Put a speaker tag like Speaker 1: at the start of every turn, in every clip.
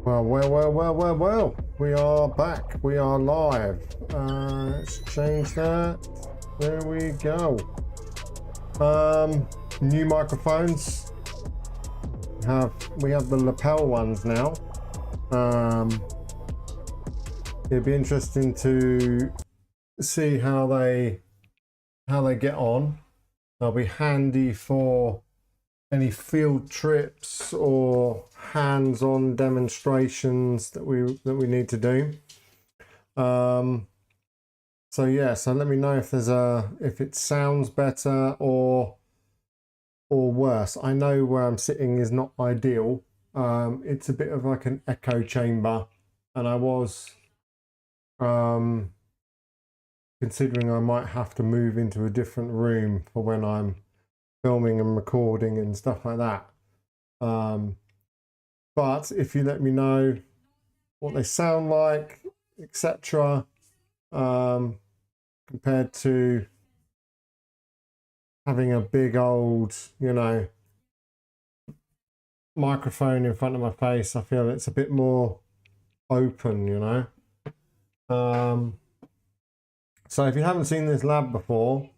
Speaker 1: Well, we are back. We are live. Let's change that. There we go. New microphones. We have the lapel ones now. It'd be interesting to see how they get on. They'll be handy for any field trips or hands-on demonstrations that we need to do. So let me know if if it sounds better or worse. I know where I'm sitting is not ideal. It's a bit of like an echo chamber, and I was considering I might have to move into a different room for when I'm filming and recording and stuff like that. But if you let me know what they sound like, etc., compared to having a big old, microphone in front of my face, I feel it's a bit more open, So if you haven't seen this lab before,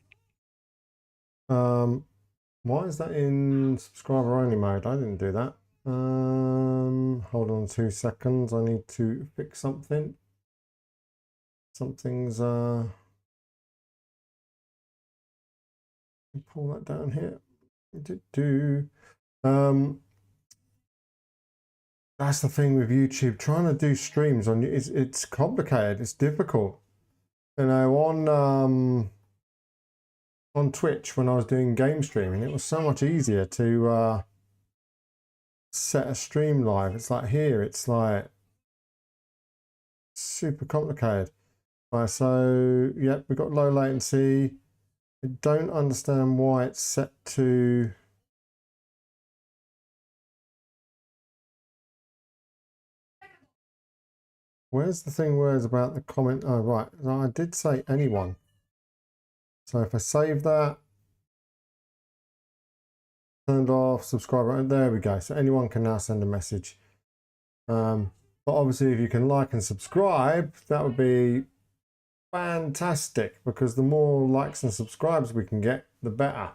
Speaker 1: why is that in subscriber only mode? I didn't do that. Hold on 2 seconds. I need to fix something. Something's pull that down here. That's the thing with YouTube. Trying to do streams on it's complicated. It's difficult. On Twitch, when I was doing game streaming, it was so much easier to set a stream live. It's like here, it's like super complicated. Right, so yep, we've got low latency. I don't understand why it's set to where's the thing where it's about the comment? Oh right, I did say anyone. So if I save that, turned off, subscriber, and there we go. So anyone can now send a message. But obviously if you can like and subscribe, that would be fantastic, because the more likes and subscribes we can get, the better.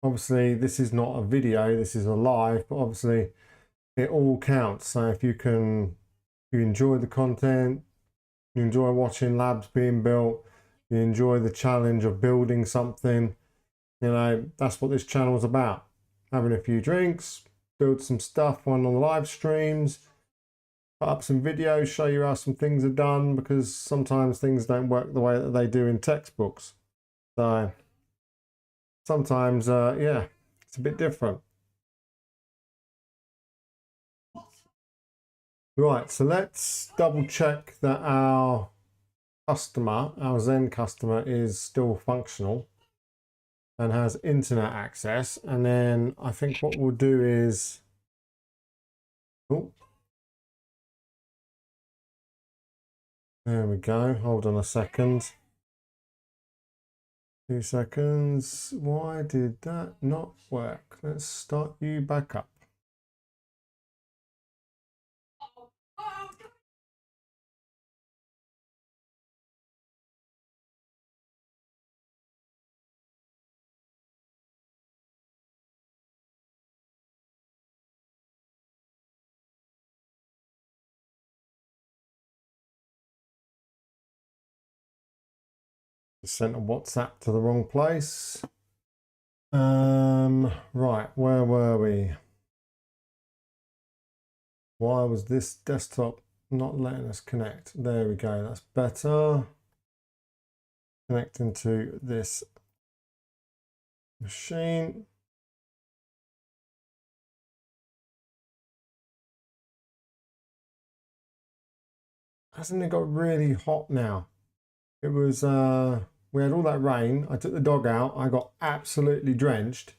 Speaker 1: Obviously this is not a video, this is a live, but obviously it all counts. So if you enjoy the content, you enjoy watching labs being built, you enjoy the challenge of building something, that's what this channel is about. Having a few drinks, build some stuff on the live streams, put up some videos, show you how some things are done, because sometimes things don't work the way that they do in textbooks. So sometimes, yeah, it's a bit different. Right, so let's double check that our Zen customer is still functional and has internet access. And then I think what we'll do is, there we go. Hold on a second. 2 seconds. Why did that not work? Let's start you back up. Sent a WhatsApp to the wrong place. Right, where were we? Why was this desktop not letting us connect? There we go, that's better. Connecting to this machine. Hasn't it got really hot now? It was, we had all that rain. I took the dog out. I got absolutely drenched.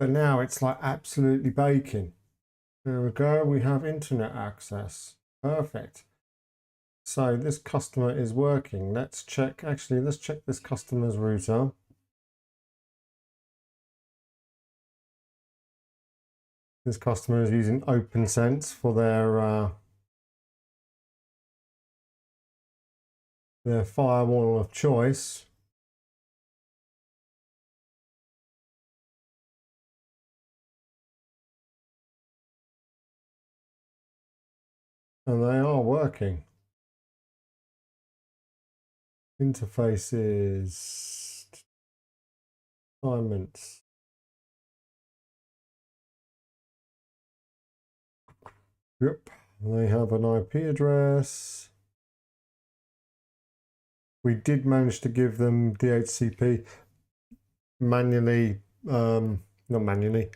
Speaker 1: But now it's like absolutely baking. There we go. We have internet access. Perfect. So this customer is working. Let's check. Actually, let's check this customer's router. This customer is using OpenSense for their firewall of choice. And they are working. Interfaces, assignments. Yep, they have an IP address. We did manage to give them DHCP manually, not manually,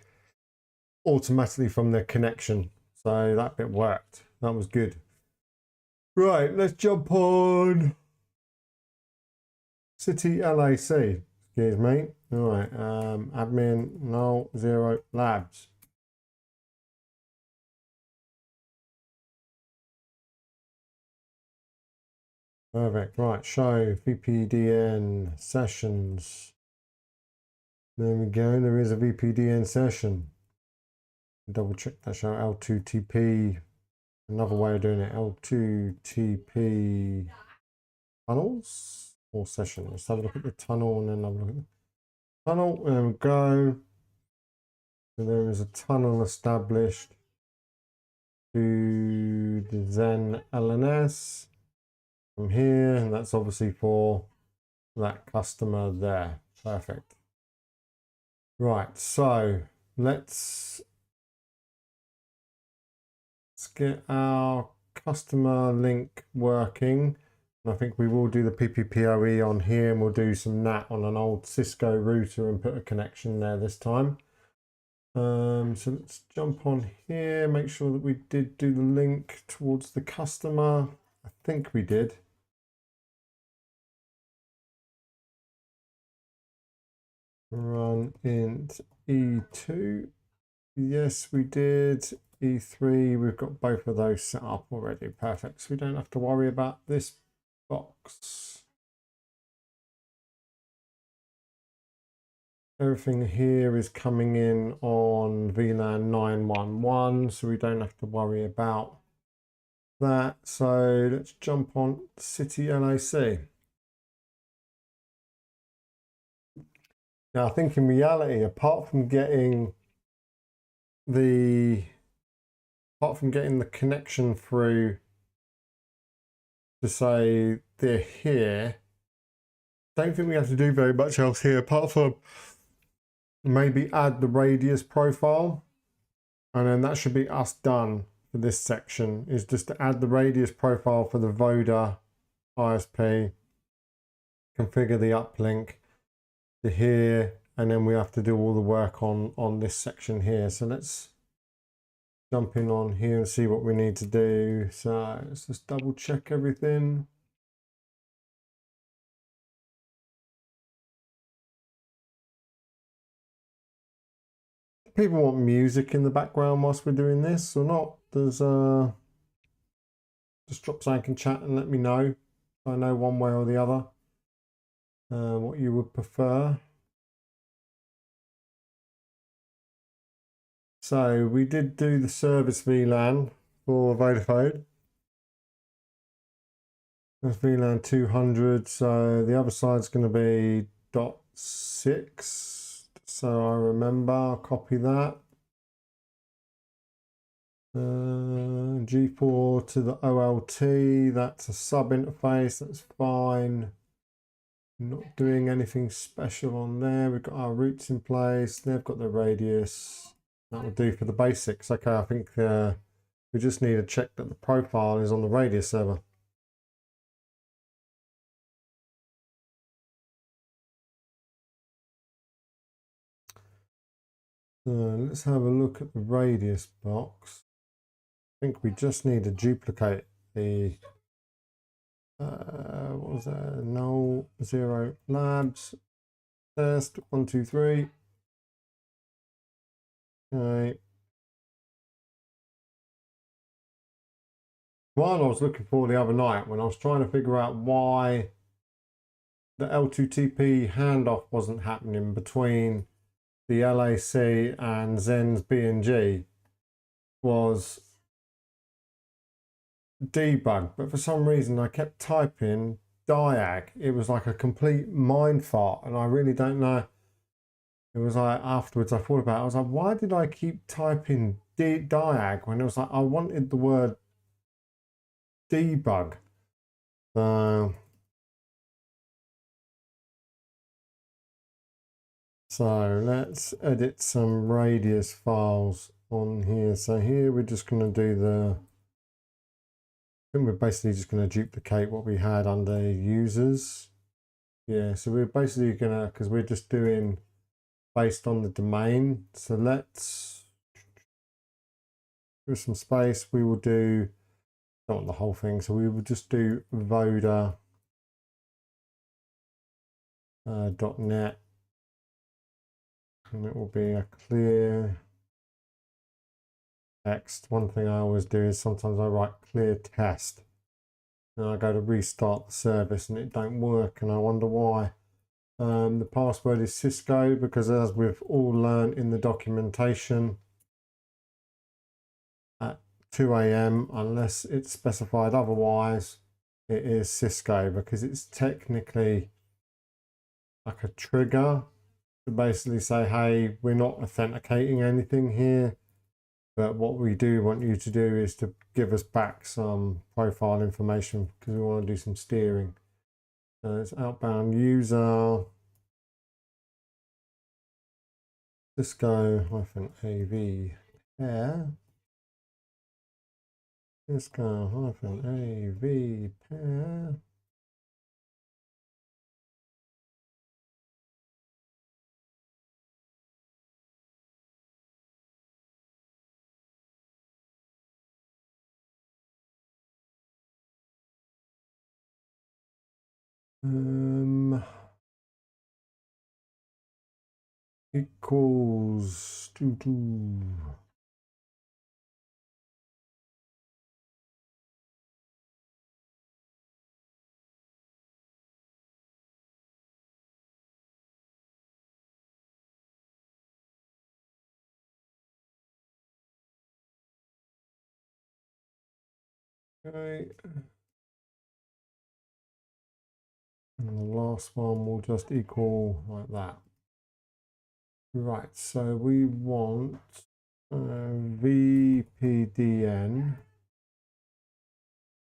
Speaker 1: automatically from their connection. So that bit worked. That was good. Right, let's jump on City LAC. Excuse me. All right, admin Null0 Labs. Perfect. Right, show VPDN sessions. There we go. There is a VPDN session. Double check that. Show L2TP. Another way of doing it. L2TP tunnels or session. Let's have a look at the tunnel and then have a look at the tunnel. There we go. So there is a tunnel established to the Zen LNS from here, and that's obviously for that customer there. Perfect. Right, so let's get our customer link working. And I think we will do the PPPoE on here, and we'll do some NAT on an old Cisco router and put a connection there this time. So let's jump on here, make sure that we did do the link towards the customer. I think we did. Run int E2. Yes, we did. E3, we've got both of those set up already. Perfect. So we don't have to worry about this box. Everything here is coming in on VLAN 911, so we don't have to worry about that. So let's jump on City LAC. Now, I think in reality, apart from getting the connection through to say they're here, I don't think we have to do very much else here apart from maybe add the radius profile, and then that should be us done for this section, is just to add the radius profile for the Voda ISP, configure the uplink to here, and then we have to do all the work on this section here. So let's jump in on here and see what we need to do. So let's just double check everything. People want music in the background whilst we're doing this or not? There's just drop something in chat and let me know. I know one way or the other what you would prefer. So we did do the service VLAN for Vodafone. That's VLAN 200. So the other side's going to be .6. So I remember, I'll copy that. G4 to the OLT, that's a sub interface, that's fine. Not doing anything special on there. We've got our routes in place, they've got the radius. That will do for the basics. Okay, I think we just need to check that the profile is on the radius server. So let's have a look at the radius box. I think we just need to duplicate the what was that? Null0 Labs test 1, 2, 3. Okay. One I was looking for the other night when I was trying to figure out why the L2TP handoff wasn't happening between the LAC and Zen's BNG. was debug, but for some reason I kept typing diag. It was like a complete mind fart, and I really don't know. It was like afterwards I thought about it. I was like, why did I keep typing diag when it was like I wanted the word debug? So let's edit some radius files on here. So here we're just going to do I think we're basically just going to duplicate what we had under users. Yeah, so we're basically going to, because we're just doing based on the domain. So let's give some space. We will do, not the whole thing. So we will just do voda .net, and it will be a clear text. One thing I always do is sometimes I write clear test, and I go to restart the service and it don't work, and I wonder why. The password is Cisco, because as we've all learned in the documentation, at 2 AM, unless it's specified otherwise, it is Cisco, because it's technically like a trigger to basically say, hey, we're not authenticating anything here, but what we do want you to do is to give us back some profile information, because we want to do some steering. So it's outbound user Cisco-AV pair. Cisco-AV pair. Equals to okay. And the last one will just equal like that. Right, so we want VPDN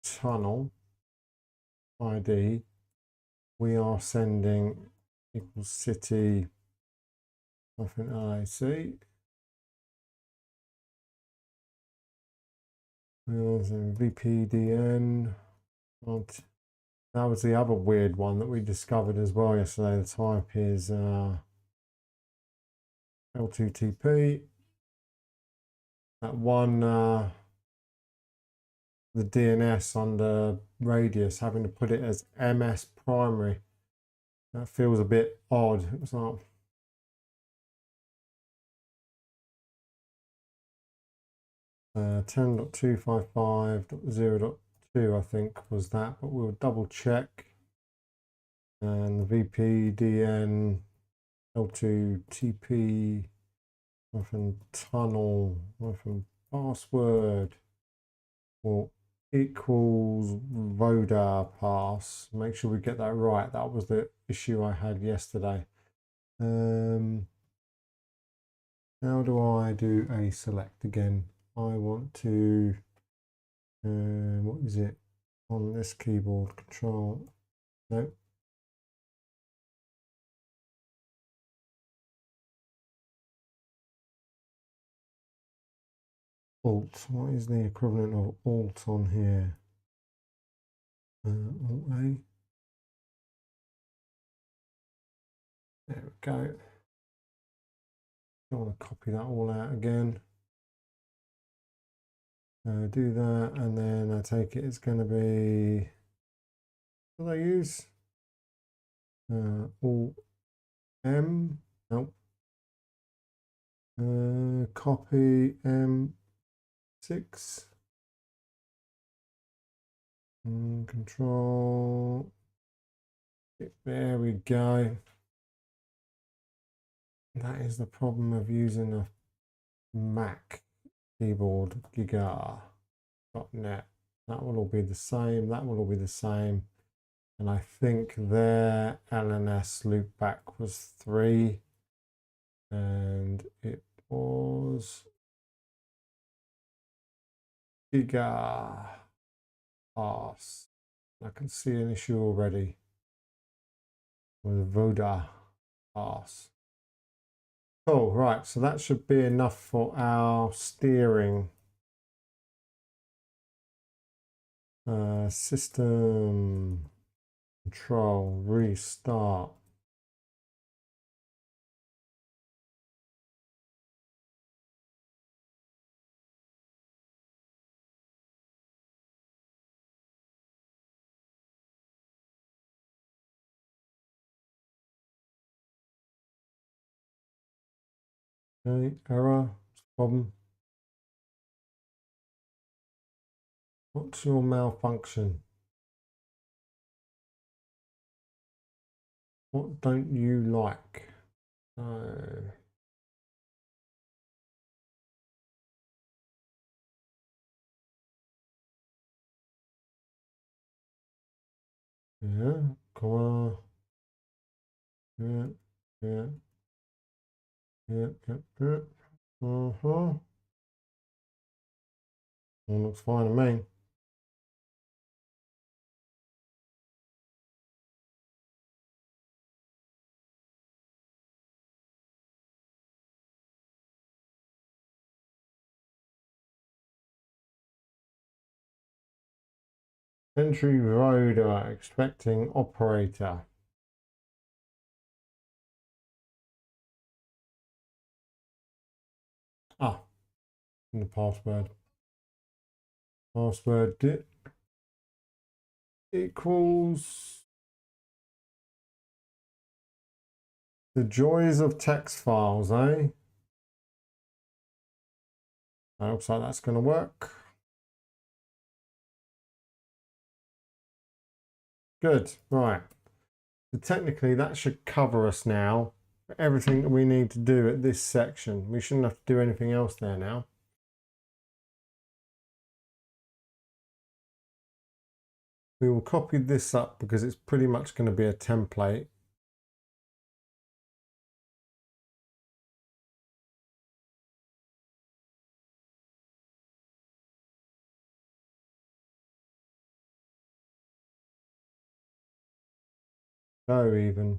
Speaker 1: tunnel ID. We are sending equals city ISP. VPDN. That was the other weird one that we discovered as well yesterday. The type is L2TP. That one, the DNS under radius, having to put it as MS primary. That feels a bit odd. It's like 10.255.0.2, I think was that, but we'll double check. And the VPDN L2TP tunnel password will equals voda pass. Make sure we get that right. That was the issue I had yesterday. How do I do a select again? I want to, what is it on this keyboard? Control, no. Alt, what is the equivalent of Alt on here? Alt A. There we go. Don't want to copy that all out again. Do that, and then I take it it's going to be, what do I use? Alt M, nope. Copy M6. Control. There we go. That is the problem of using a Mac. keyboard giga.net. That will all be the same. That will all be the same. And I think their LNS loopback was 3. And it was giga pass. I can see an issue already with Voda pass. Oh, right. So that should be enough for our steering. System control restart. Okay, error, problem. What's your malfunction? What don't you like? Yeah, come on. Yeah, yeah, yeah, yeah, yeah. All looks fine to me. Entry road expecting operator. Ah, in the password. Password equals the joys of text files, eh? Looks like that's going to work. Good, right. So technically that should cover us now for everything that we need to do at this section. We shouldn't have to do anything else there now. We will copy this up because it's pretty much going to be a template. Go even.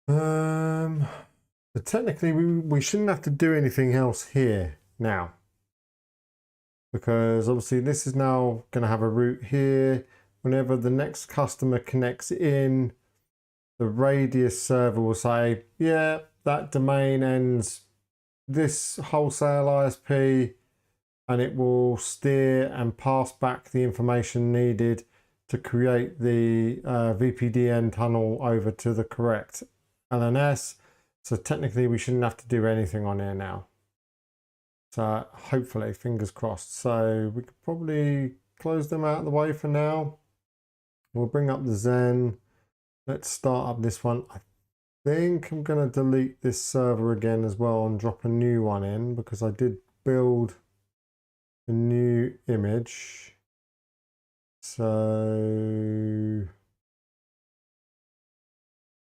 Speaker 1: But technically we shouldn't have to do anything else here now, because obviously this is now going to have a route here. Whenever the next customer connects in, the radius server will say, yeah, that domain ends this wholesale ISP, and it will steer and pass back the information needed to create the VPDN tunnel over to the correct LNS. So technically we shouldn't have to do anything on here now. So hopefully, fingers crossed. So we could probably close them out of the way for now. We'll bring up the Zen. Let's start up this one. I think I'm going to delete this server again as well and drop a new one in, because I did build a new image. So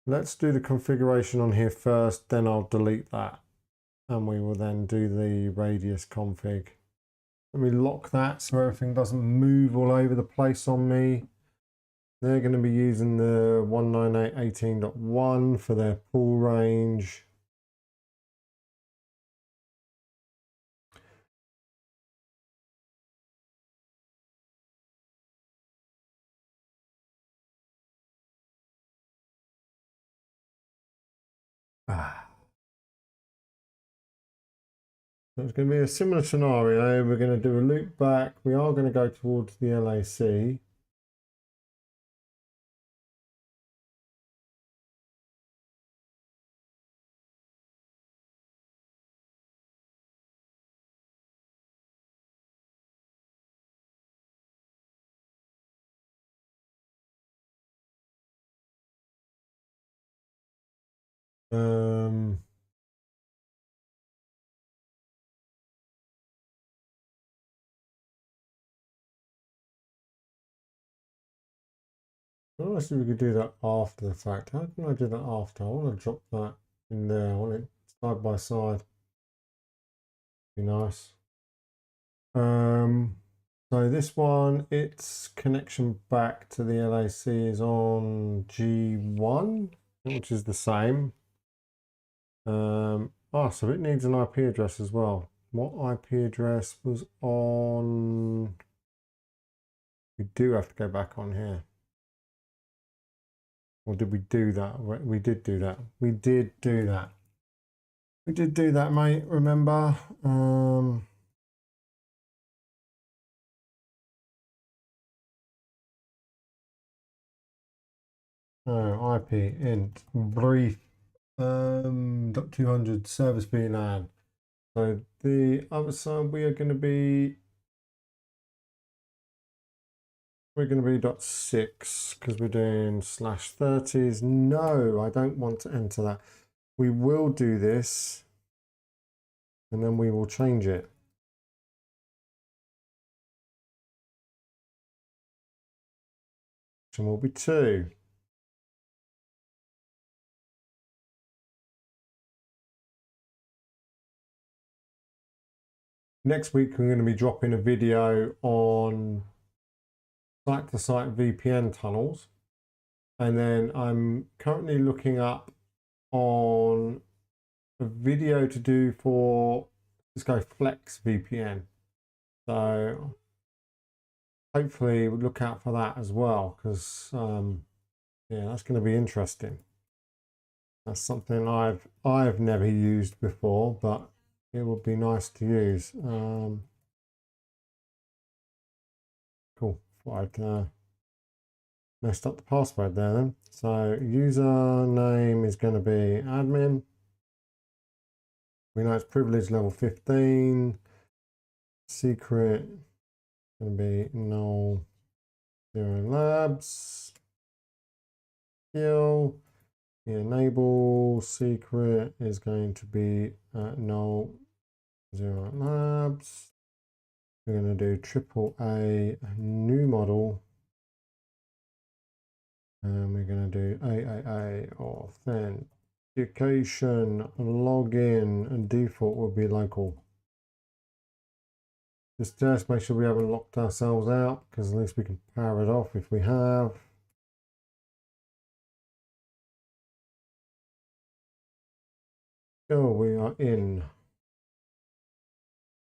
Speaker 1: let's do the configuration on here first, then I'll delete that. And we will then do the radius config. Let me lock that so everything doesn't move all over the place on me. They're going to be using the 198.18.1 for their pool range. So it's going to be a similar scenario. We're going to do a loop back. We are going to go towards the LAC. I see if we could do that after the fact. How can I do that after? I want to drop that in there. I want it side by side. Be nice. So this one, its connection back to the LAC is on G1, which is the same. So it needs an IP address as well. What IP address was on? We do have to go back on here. Or did we do that? We did do that. We did do that. We did do that, mate. Remember? Oh, IP int brief 200 service VLAN. So the other side we're going to be .6 because we're doing /30s. No, I don't want to enter that. We will do this and then we will change it. And will be 2. Next week we're going to be dropping a video on site-to-site VPN tunnels, and then I'm currently looking up on a video to do for Cisco Flex VPN. So hopefully we'll look out for that as well, because yeah, that's going to be interesting. That's something I've never used before, but it would be nice to use. Cool. Thought I'd messed up the password there then. So username is going to be admin. We know it's privilege level 15. Secret going to be Null0 Labs. Skill. The enable secret is going to be Null0 Labs. We're going to do AAA new model. And we're going to do AAA authentication login, and default will be local. Just make sure we haven't locked ourselves out, because at least we can power it off if we have. Oh, we are in.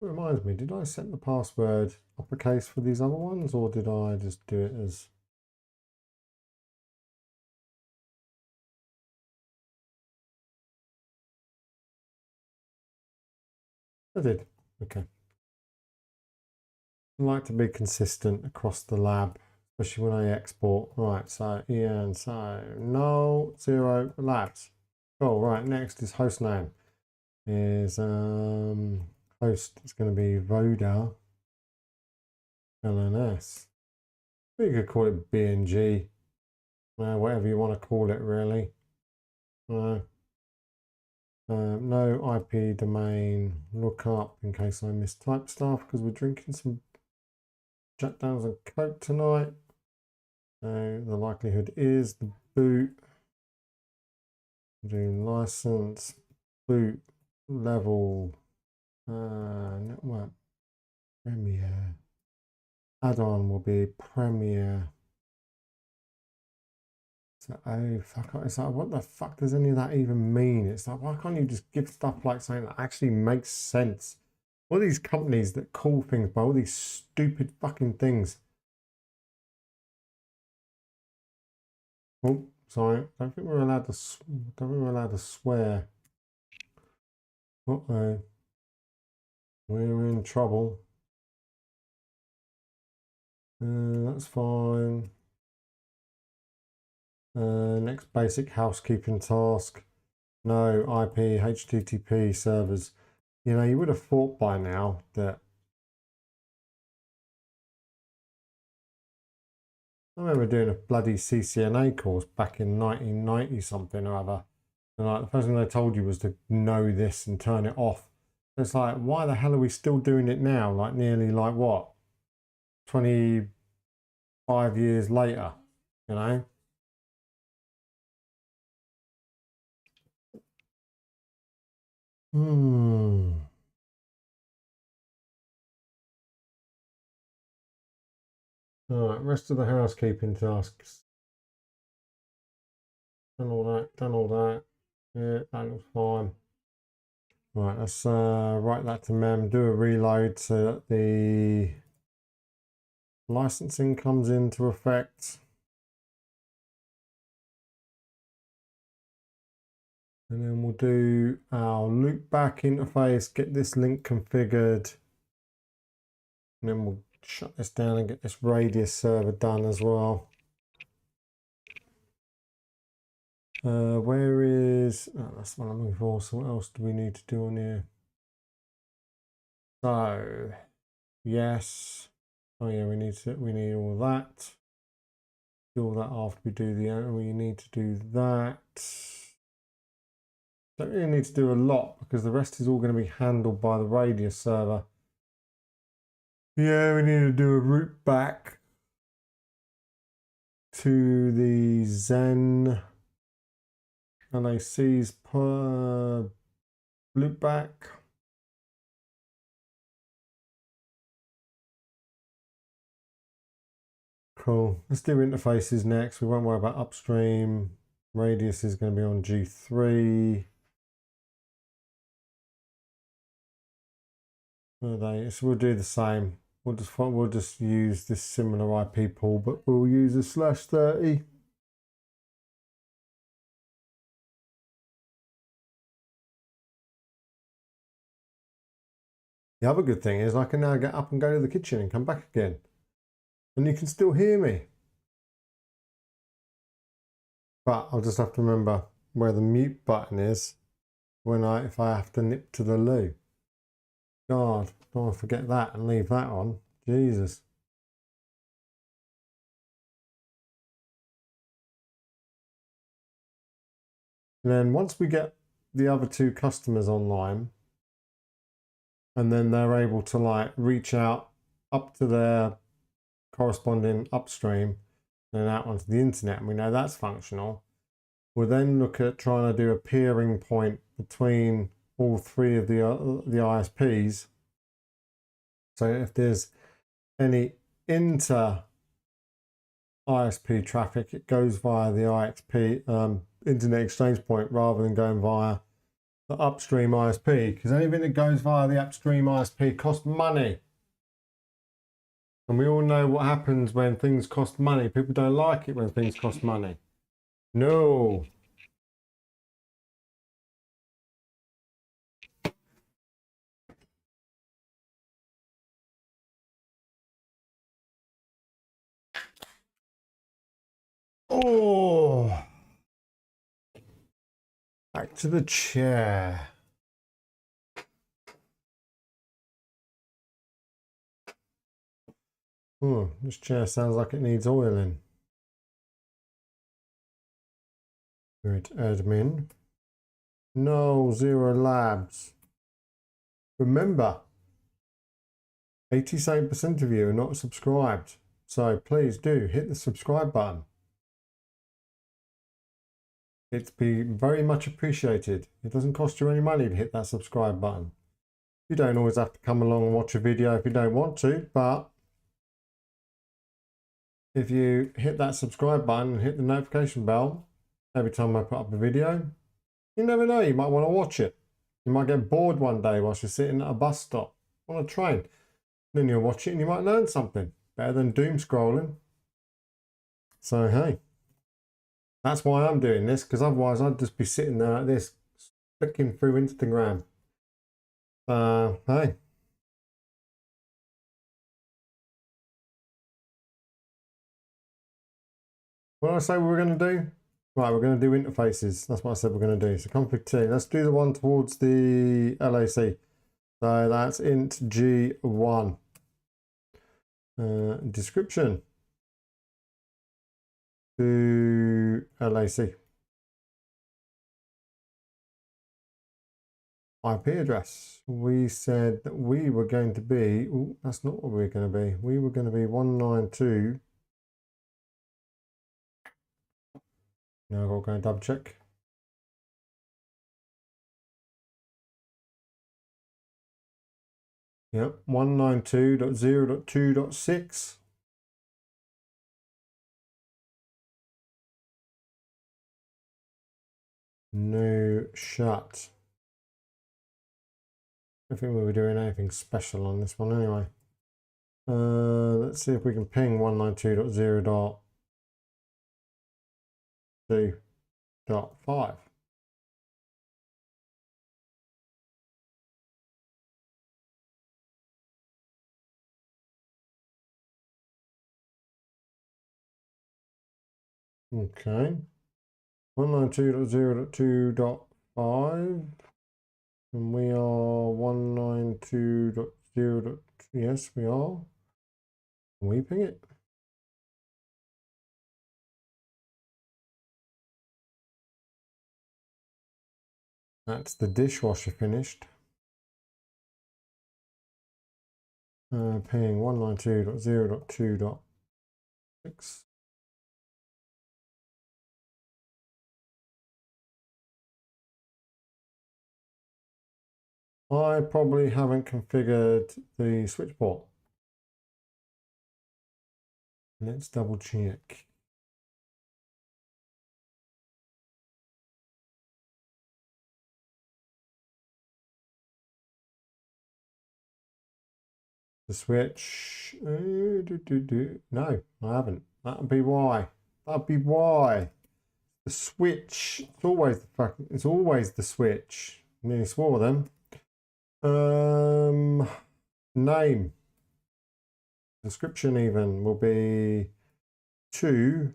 Speaker 1: It reminds me, did I set the password uppercase for these other ones, or did I just do it as... I did. Okay. I like to be consistent across the lab, especially when I export. Right, so Ian, so Null0 Labs. Oh, right, next is host name. Is host is going to be Voda LNS. You could call it BNG, whatever you want to call it, really. No IP domain lookup in case I mistype stuff, because we're drinking some Jack Daniels and Coke tonight. So the likelihood is the boot, doing license, boot level, network Premier. Add-on will be Premier. So, oh fuck, it's like, what the fuck does any of that even mean? It's like, why can't you just give stuff like something that actually makes sense? All these companies that call things by all these stupid fucking things. Oh, sorry, I don't think we're allowed to swear. Uh-oh. We're in trouble. That's fine. Next basic housekeeping task. No IP, HTTP servers. You know, you would have thought by now that... I remember doing a bloody CCNA course back in 1990 something or other. And like, the first thing they told you was to know this and turn it off. It's like, why the hell are we still doing it now? Like nearly like what? 25 years later, you know? All right, rest of the housekeeping tasks. Done all that, done all that. Yeah, that looks fine. Right, let's write that to mem, do a reload so that the licensing comes into effect. And then we'll do our loopback interface, get this link configured. And then we'll shut this down and get this radius server done as well. Where is, oh, that's what I'm looking for. So what else do we need to do on here? So, yes. Oh yeah, we need all that. Do all that after we do we need to do that. Don't really need to do a lot because the rest is all going to be handled by the radius server. Yeah, we need to do a route back to the Zen LAC's per loopback. Cool. Let's do interfaces next. We won't worry about upstream. Radius is going to be on G3. So we'll do the same. We'll just use this similar IP pool, but we'll use a /30. The other good thing is I can now get up and go to the kitchen and come back again. And you can still hear me. But I'll just have to remember where the mute button is if I have to nip to the loo. God, don't want to forget that and leave that on. Jesus. And then once we get the other two customers online, and then they're able to like reach out up to their corresponding upstream and then out onto the internet, and we know that's functional, we'll then look at trying to do a peering point between all three of the ISPs. So if there's any inter ISP traffic, it goes via the IXP internet exchange point rather than going via the upstream ISP, because anything that goes via the upstream ISP costs money. And we all know what happens when things cost money. People don't like it when things cost money. No. Oh. Back to the chair. Oh, this chair sounds like it needs oiling. Good, admin. Null0 Labs. Remember, 87% of you are not subscribed. So please do hit the subscribe button. It'd be very much appreciated. It doesn't cost you any money to hit that subscribe button. You don't always have to come along and watch a video if you don't want to, but if you hit that subscribe button and hit the notification bell every time I put up a video, you never know, you might want to watch it. You might get bored one day whilst you're sitting at a bus stop on a train. Then you'll watch it and you might learn something. Better than doom scrolling. So hey, that's why I'm doing this, because otherwise I'd just be sitting there like this, flicking through Instagram. Hey. What did I say we were going to do? Right, we're going to do interfaces. That's what I said we're going to do. So config T. Let's do the one towards the LAC. So that's int G1. Description to LAC. IP address. We said that we were going to be, ooh, that's not what we were going to be. We were going to be 192. Now I've got to go and double check. Yep, 192.0.2.6. No shut. I think we were doing anything special on this one anyway. Let's see if we can ping 192.0.2.5. Okay. 192.0.2.5. And we are 192.0. Yes, we are. Can we ping it? That's the dishwasher finished. Ping 192.0.2.6. I probably haven't configured the switch port. Let's double check. The switch. No, I haven't. That'll be why. That'll be why. The switch. It's always the switch. Nearly swore them. Name. Description even will be 2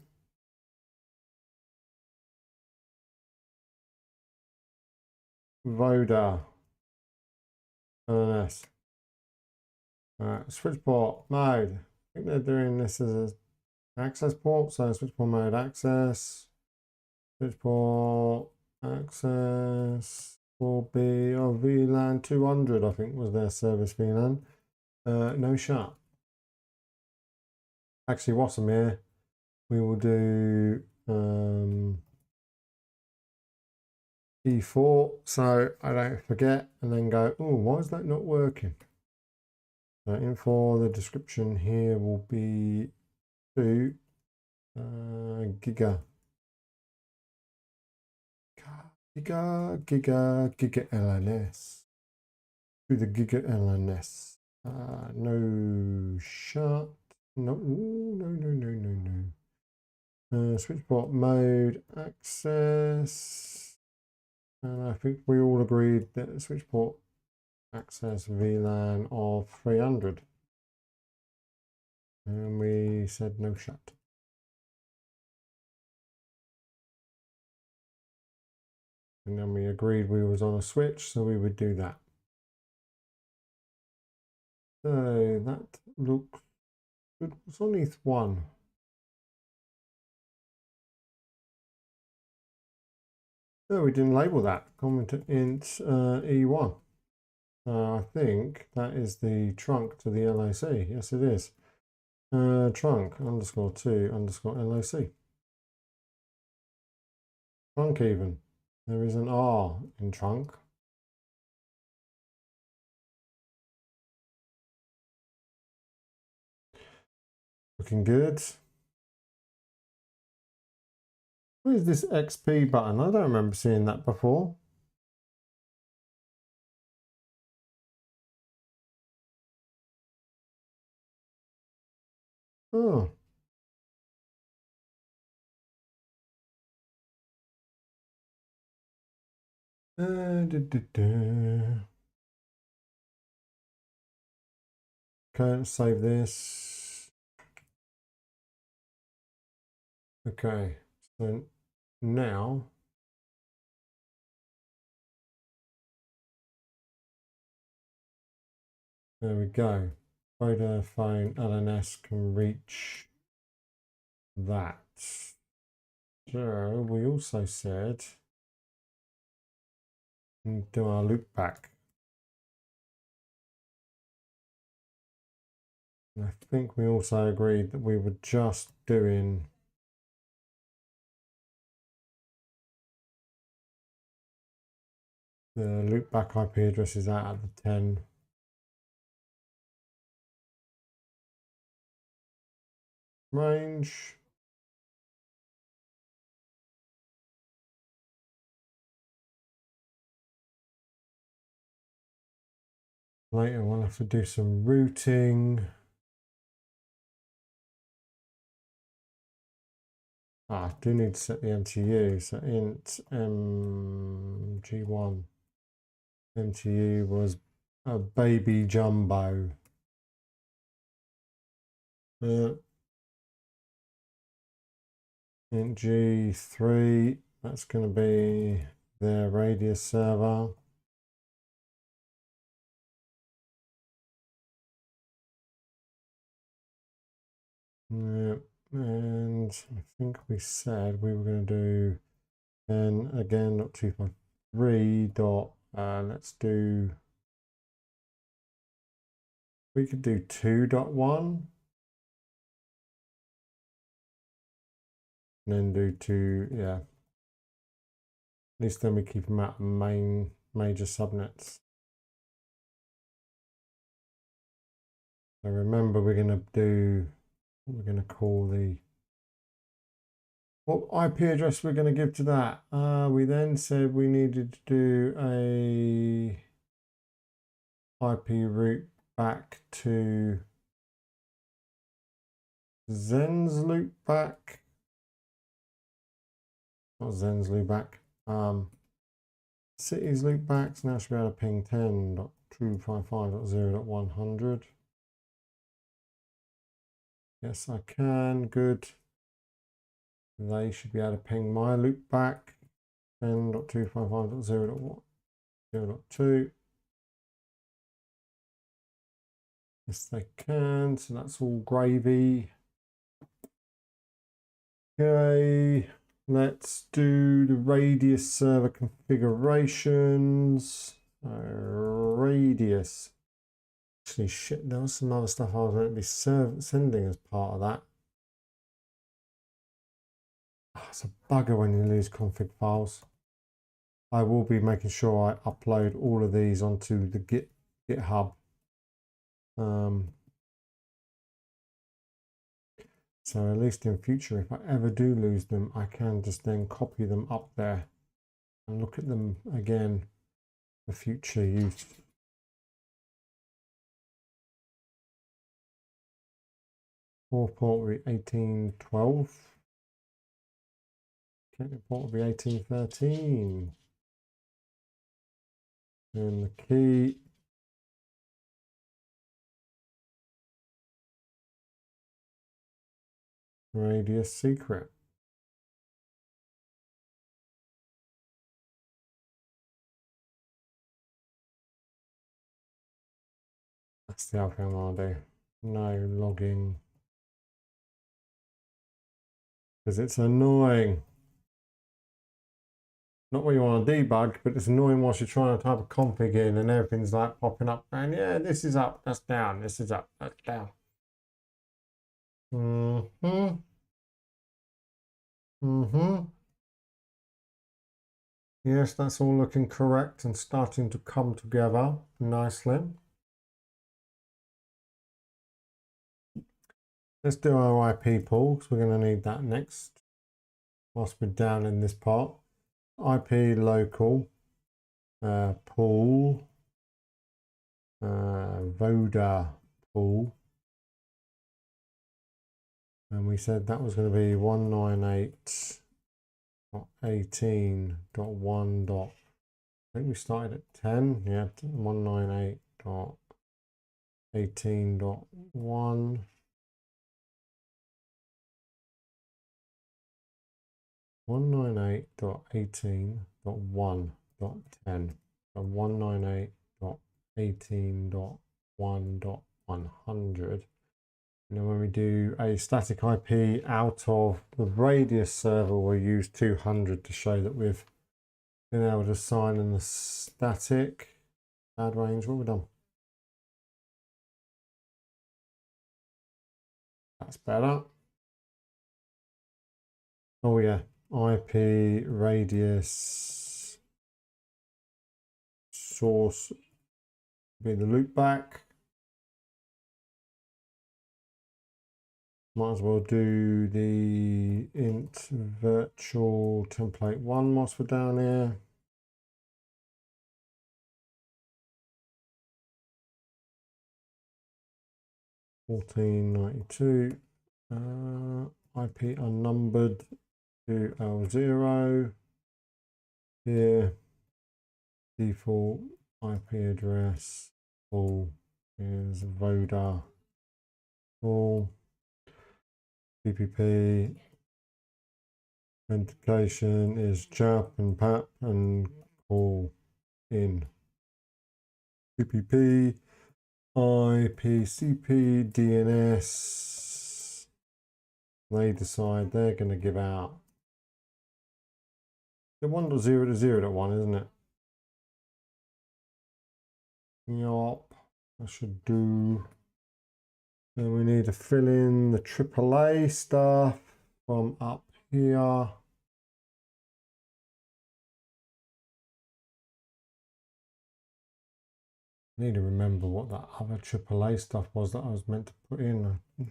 Speaker 1: Voda LNS. Switch port mode. I think they're doing this as an access port. So switch port mode access. Switch port access will be VLAN 200. I think was their service VLAN. No shut. Actually, what's them here? We will do E4 so I don't forget and then go, oh, why is that not working? So info, the description here will be 2 giga LNS. To the giga LNS. No shut. No. Switch port mode access. And I think we all agreed that switch port access VLAN of 300. And we said no shut. And then we agreed we was on a switch, so we would do that. So that looks good. It's on ETH1. No, we didn't label that. Comment int E1. I think that is the trunk to the LOC. Yes, it is. Trunk _2_LOC. Trunk even. There is an R in trunk. Looking good. What is this XP button? I don't remember seeing that before. Oh. Okay, let's save this. Okay, so now there we go. Vodafone LNS can reach that. So we also said do our loopback. And I think we also agreed that we were just doing the loopback IP addresses out of the 10. range. Later we'll have to do some routing. I do need to set the MTU. So int mg1 MTU was a baby jumbo. Int G3, that's going to be their radius server. Yeah, and I think we said we were going to do then again not 253 dot let's do, we could do 2.1 and then do 2, yeah, at least then we keep them out of main major subnets. So remember we're going to do, we're going to call the, what IP address we're going to give to that. We then said we needed to do a IP route back to Zen's loopback, not Zen's loopback, City's loopbacks. Now should be able to ping 10.255.0.100. Yes, I can. Good. They should be able to ping my loopback 10.255.0.2. Yes, they can. So that's all gravy. Okay, let's do the radius server configurations. Radius. Actually, shit, there was some other stuff I was going to be sending as part of that. Oh, it's a bugger when you lose config files. I will be making sure I upload all of these onto the GitHub. So at least in future, if I ever do lose them, I can just then copy them up there and look at them again for future use. Fourth port will be 1812. Connecting port will be 1813. And the key radius secret. That's the other thing I'll do. No logging. Because it's annoying. Not what you want to debug, but it's annoying whilst you're trying to type a config in and everything's like popping up. And yeah, this is up, that's down, this is up, that's down. Yes, that's all looking correct and starting to come together nicely. Let's do our IP pool because we're going to need that next whilst we're down in this part. IP local pool, Voda pool, and we said that was going to be 198.18.1. I think we started at 10. Yeah, 198.18.1. 198.18.1.10 and 198.18.1.100. And then when we do a static IP out of the radius server, we'll use 200 to show that we've been able to assign in the static. Add range, what have we done? That's better. Oh yeah, IP radius source be the loopback. Might as well do the int virtual template 1 whilst we're down here. (1492) IP unnumbered to L0. Here, default IP address full is Voda full. PPP authentication is JAP and PAP and call in PPP IPCP DNS. They decide they're going to give out the 1.0 to 0.1, isn't it? Yup, I should do. Then we need to fill in the AAA stuff from up here. I need to remember what that other AAA stuff was that I was meant to put in. I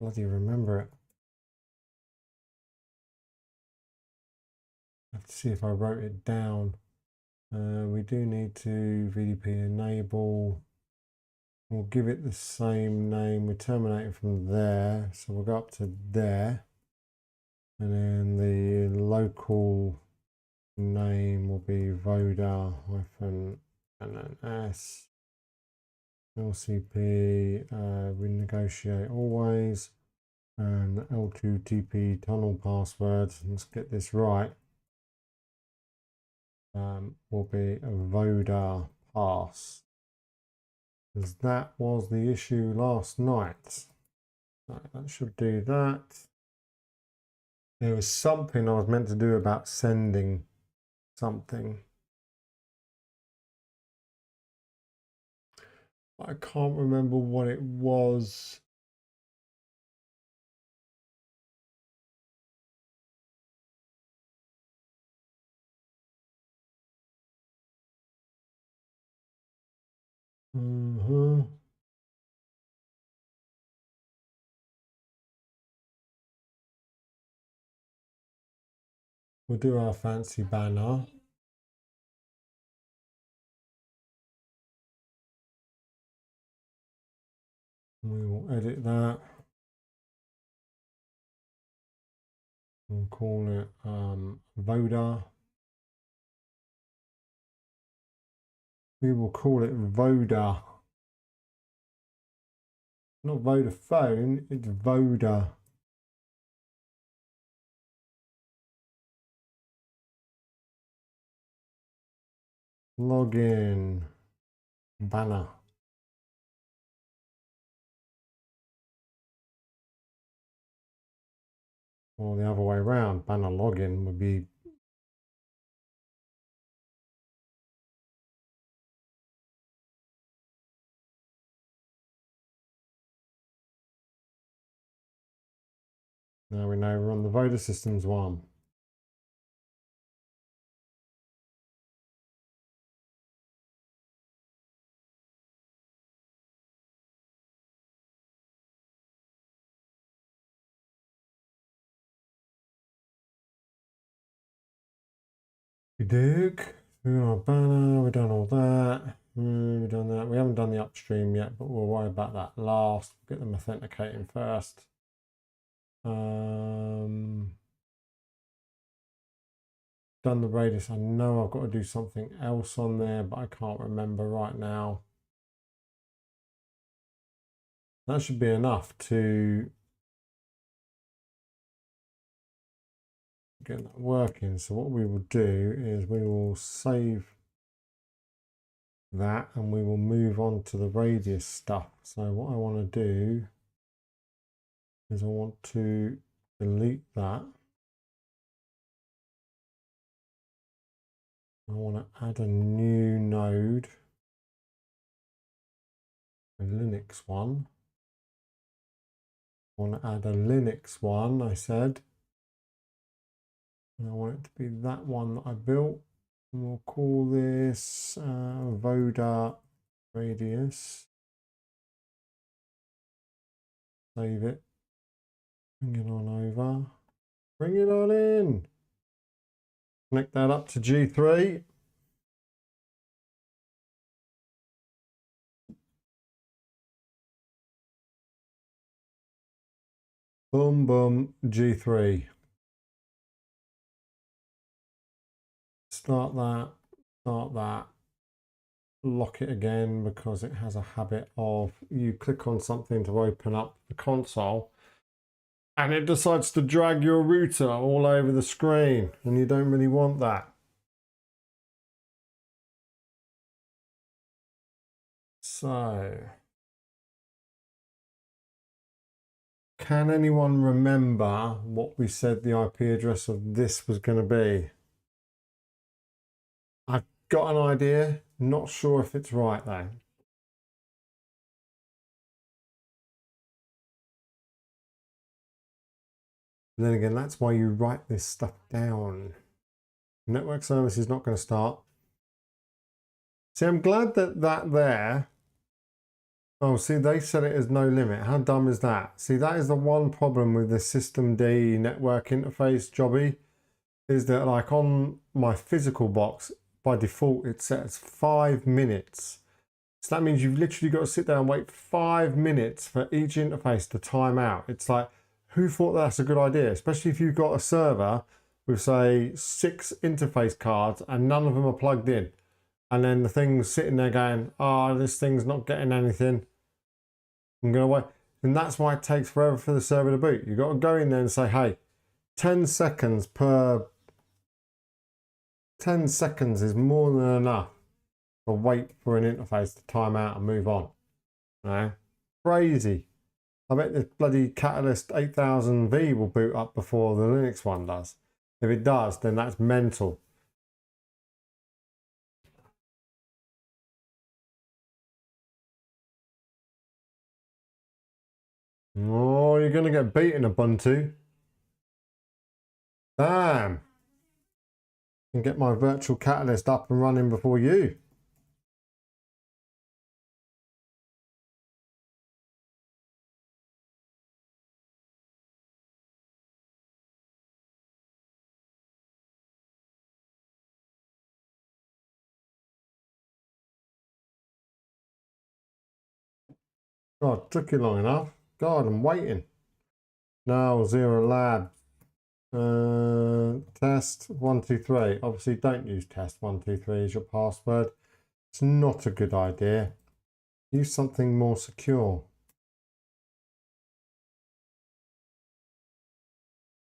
Speaker 1: bloody remember it. Let's see if I wrote it down. We do need to VDP enable. We'll give it the same name. We're terminating from there, so we'll go up to there, and then the local name will be Voda-NS LCP. Renegotiate always, and L2TP tunnel password. Let's get this right. Will be a Voda pass, because that was the issue last night. Right, that should do that. There was something I was meant to do about sending something. I can't remember what it was. We'll do our fancy banner. We will edit that. We'll call it Voda. We will call it Voda. Not Vodafone, it's Voda. Login banner. Or the other way around, banner login would be. Now we know we're on the Voda Systems one. We've got a banner, we've done all that. We've done that. We haven't done the upstream yet, but we'll worry about that last. Get them authenticating first. Done the radius. I know I've got to do something else on there, but I can't remember right now. That should be enough to get that working. So what we will do is we will save that and we will move on to the radius stuff. So what I want to do is I want to delete that. I want to add a new node, a Linux one. I want to add a Linux one, I said. And I want it to be that one that I built. And we'll call this Voda radius. Save it. Bring it on over. Bring it on in. Connect that up to G3. Boom, boom, G3. Start that. Lock it again because it has a habit of you click on something to open up the console and it decides to drag your router all over the screen, and you don't really want that. So, can anyone remember what we said the IP address of this was going to be? I've got an idea, not sure if it's right though. And then again, that's why you write this stuff down. Network service is not going to start. See, I'm glad that there. Oh, see, they set it as no limit. How dumb is that? See, that is the one problem with the systemd network interface jobby, is that like on my physical box, by default, it sets 5 minutes. So that means you've literally got to sit there and wait 5 minutes for each interface to time out. It's like, who thought that's a good idea? Especially if you've got a server with, say, 6 interface cards and none of them are plugged in. And then the thing's sitting there going, oh, this thing's not getting anything. I'm going to wait. And that's why it takes forever for the server to boot. You've got to go in there and say, hey, 10 seconds per... 10 seconds is more than enough to wait for an interface to time out and move on. Right? Crazy. I bet this bloody Catalyst 8000V will boot up before the Linux one does. If it does, then that's mental. Oh, you're going to get beaten, Ubuntu. Damn. I can get my virtual Catalyst up and running before you. God, took you long enough. God, I'm waiting. Null0 Labs. Test 123. Obviously, don't use test 123 as your password. It's not a good idea. Use something more secure.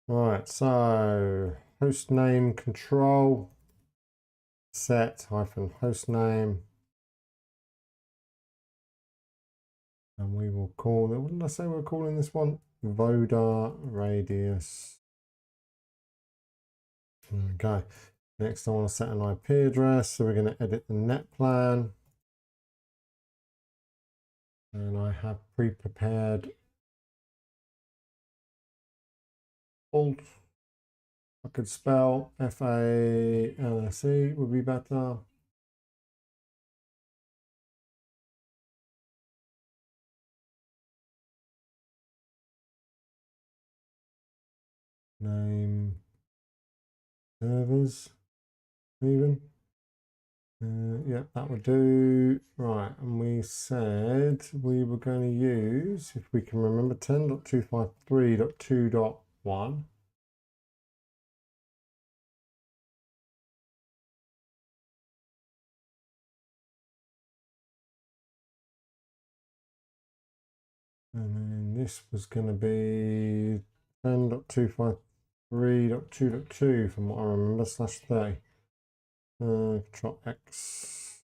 Speaker 1: Right, so hostname control set -hostname, and we will call it. What did I say we're calling this one? Voda radius. There we go. Next, I want to set an IP address, so we're going to edit the net plan. And I have pre-prepared alt. I could spell FALSE would be better. Name servers even. Yeah, that would do. Right, and we said we were going to use, if we can remember, 10.253.2.1. And then this was going to be 10.253.2.2 from what I remember, /30. Control X.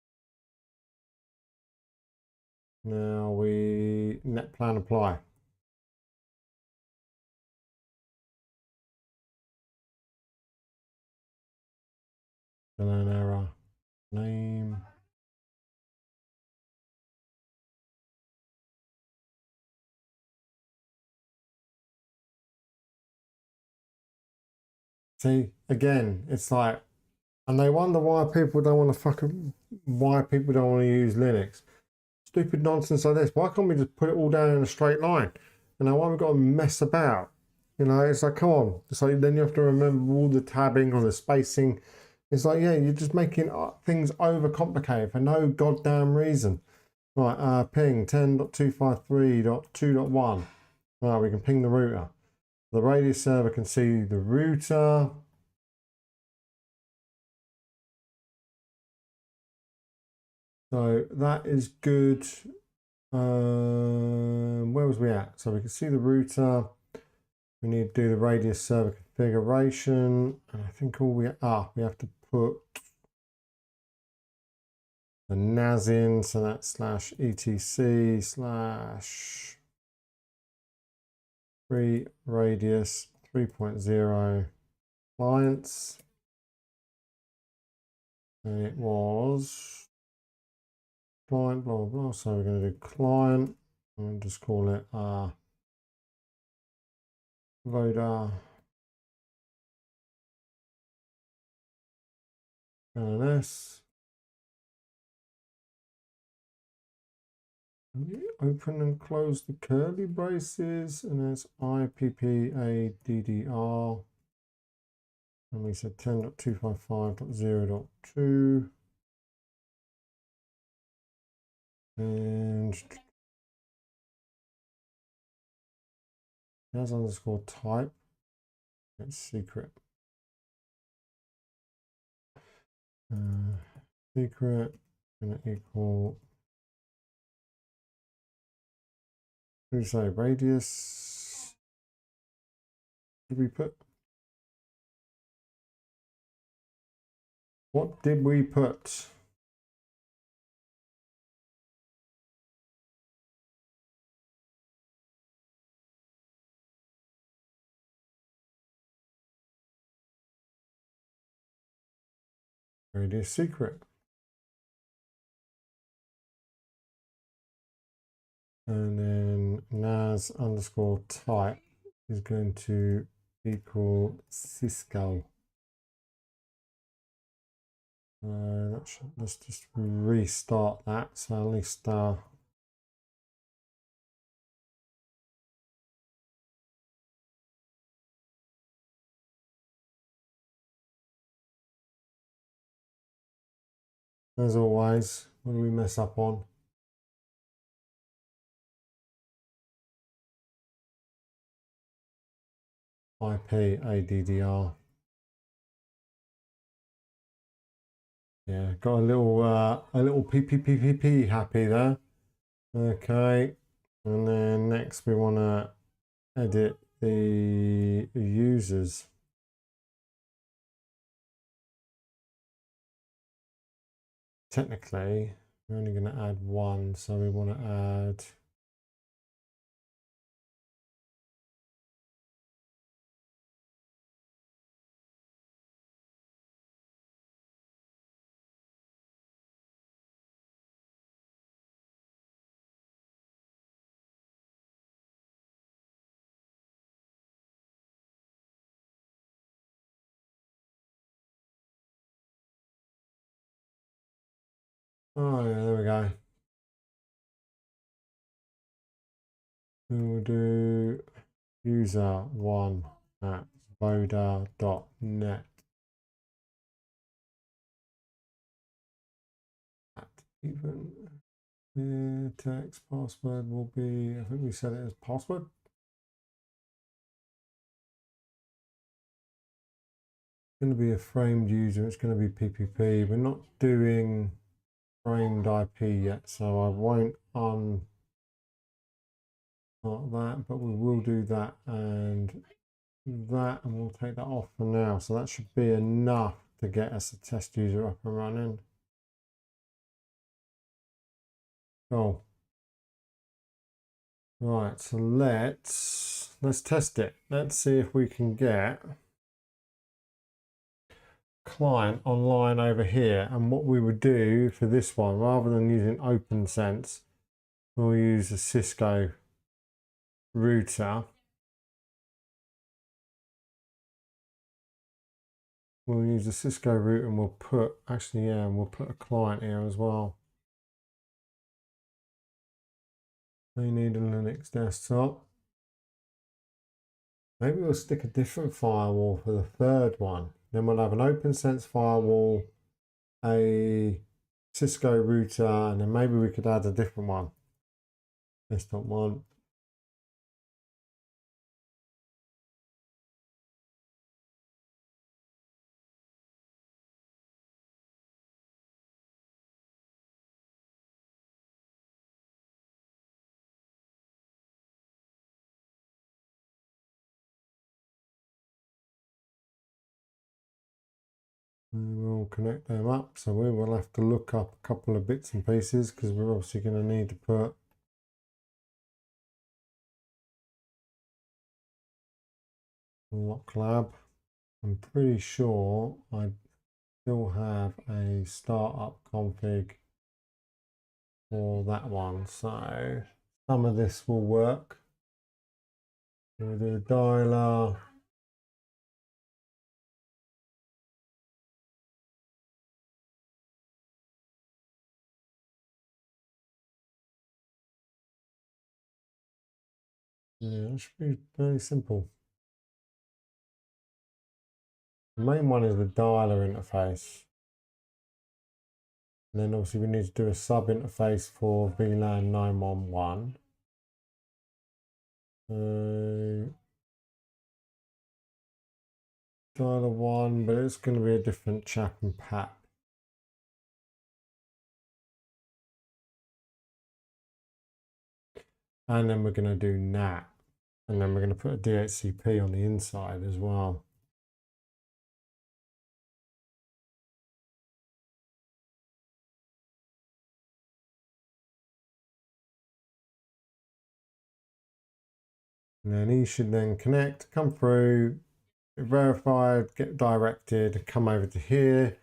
Speaker 1: Now we net plan apply. An error. Name. See, again, it's like, and they wonder why people don't want to why people don't want to use Linux. Stupid nonsense like this. Why can't we just put it all down in a straight line? You know, why have we got to mess about? You know, it's like, come on. It's like, then you have to remember all the tabbing or the spacing. It's like, yeah, you're just making things overcomplicated for no goddamn reason. Right, ping 10.253.2.1. Right, we can ping the router. The radius server can see the router. So that is good. Where was we at? So we can see the router. We need to do the radius server configuration. And I think all we have to put the NAS in. So that's /etc/free radius 3.0 clients. And it was client, blah, blah, blah. So we're going to do client and just call it Voda LNS. Open and close the curly braces, and there's IPPADDR. And we said 10.255.0.2. And as underscore type, it's secret. Secret going to equal, what do you say, radius? Did we put? What did we put? Radius secret. And then NAS underscore type is going to equal Cisco. Let's just restart that. So at least as always, what do we mess up on? IPADDR. Yeah, got a little PPPP happy there. Okay, and then next we want to edit the users. Technically, we're only going to add one, so we want to add oh yeah, there we go. We'll do user1 at voda.net. Even text password will be, I think we set it as password. It's going to be a framed user, it's going to be PPP. We're not doing framed IP yet, so I won't not that, but we will do that and that, and we'll take that off for now. So that should be enough to get us a test user up and running. Cool. Right, so let's test it. Let's see if we can get client online over here. And what we would do for this one, rather than using OpenSense, we'll use a Cisco router. We'll use a Cisco router and we'll put, actually, yeah, and we'll put a client here as well. They need a Linux desktop. Maybe we'll stick a different firewall for the third one. Then we'll have an OpenSense firewall, a Cisco router, and then maybe we could add a different one. Desktop one. We'll connect them up. So we will have to look up a couple of bits and pieces because we're obviously going to need to put lock lab. I'm pretty sure I still have a startup config for that one. So some of this will work. We'll do a dialer. Yeah, it should be very simple. The main one is the dialer interface. And then obviously we need to do a sub interface for VLAN 911. Dialer 1, but it's going to be a different chap and pat. And then we're going to do NAT. And then we're going to put a DHCP on the inside as well. And then he should then connect, come through, get verified, get directed, come over to here.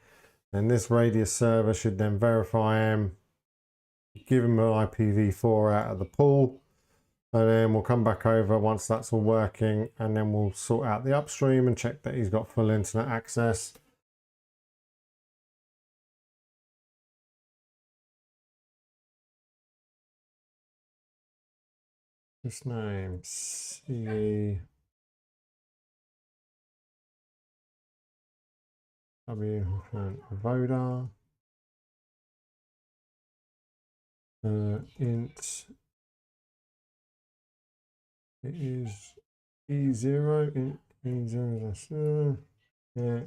Speaker 1: And this radius server should then verify him, give him an IPv4 out of the pool. And then we'll come back over once that's all working, and then we'll sort out the upstream and check that he's got full internet access. This name, CE. Voda. Int. It is E0. Int E0. Yeah.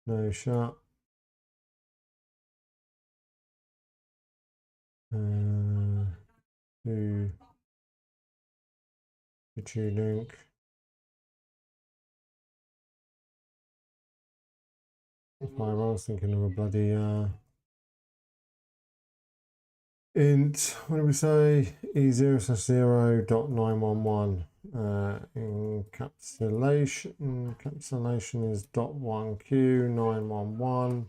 Speaker 1: No shut. To link. If I was thinking of a bloody int, what do we say? E0/0.911. Encapsulation is .1Q911.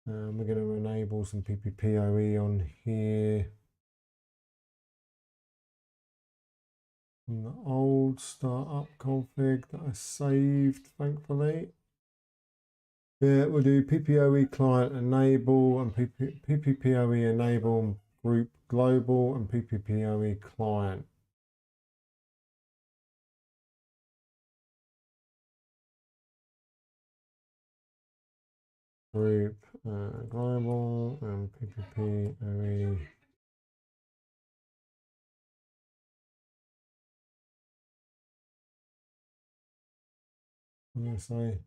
Speaker 1: We're going to enable some PPPoE on here. From the old startup config that I saved, thankfully. Yeah, we'll do PPPoE client enable and PPPoE enable group global and PPPoE client. Group global and PPPoE. What do I say?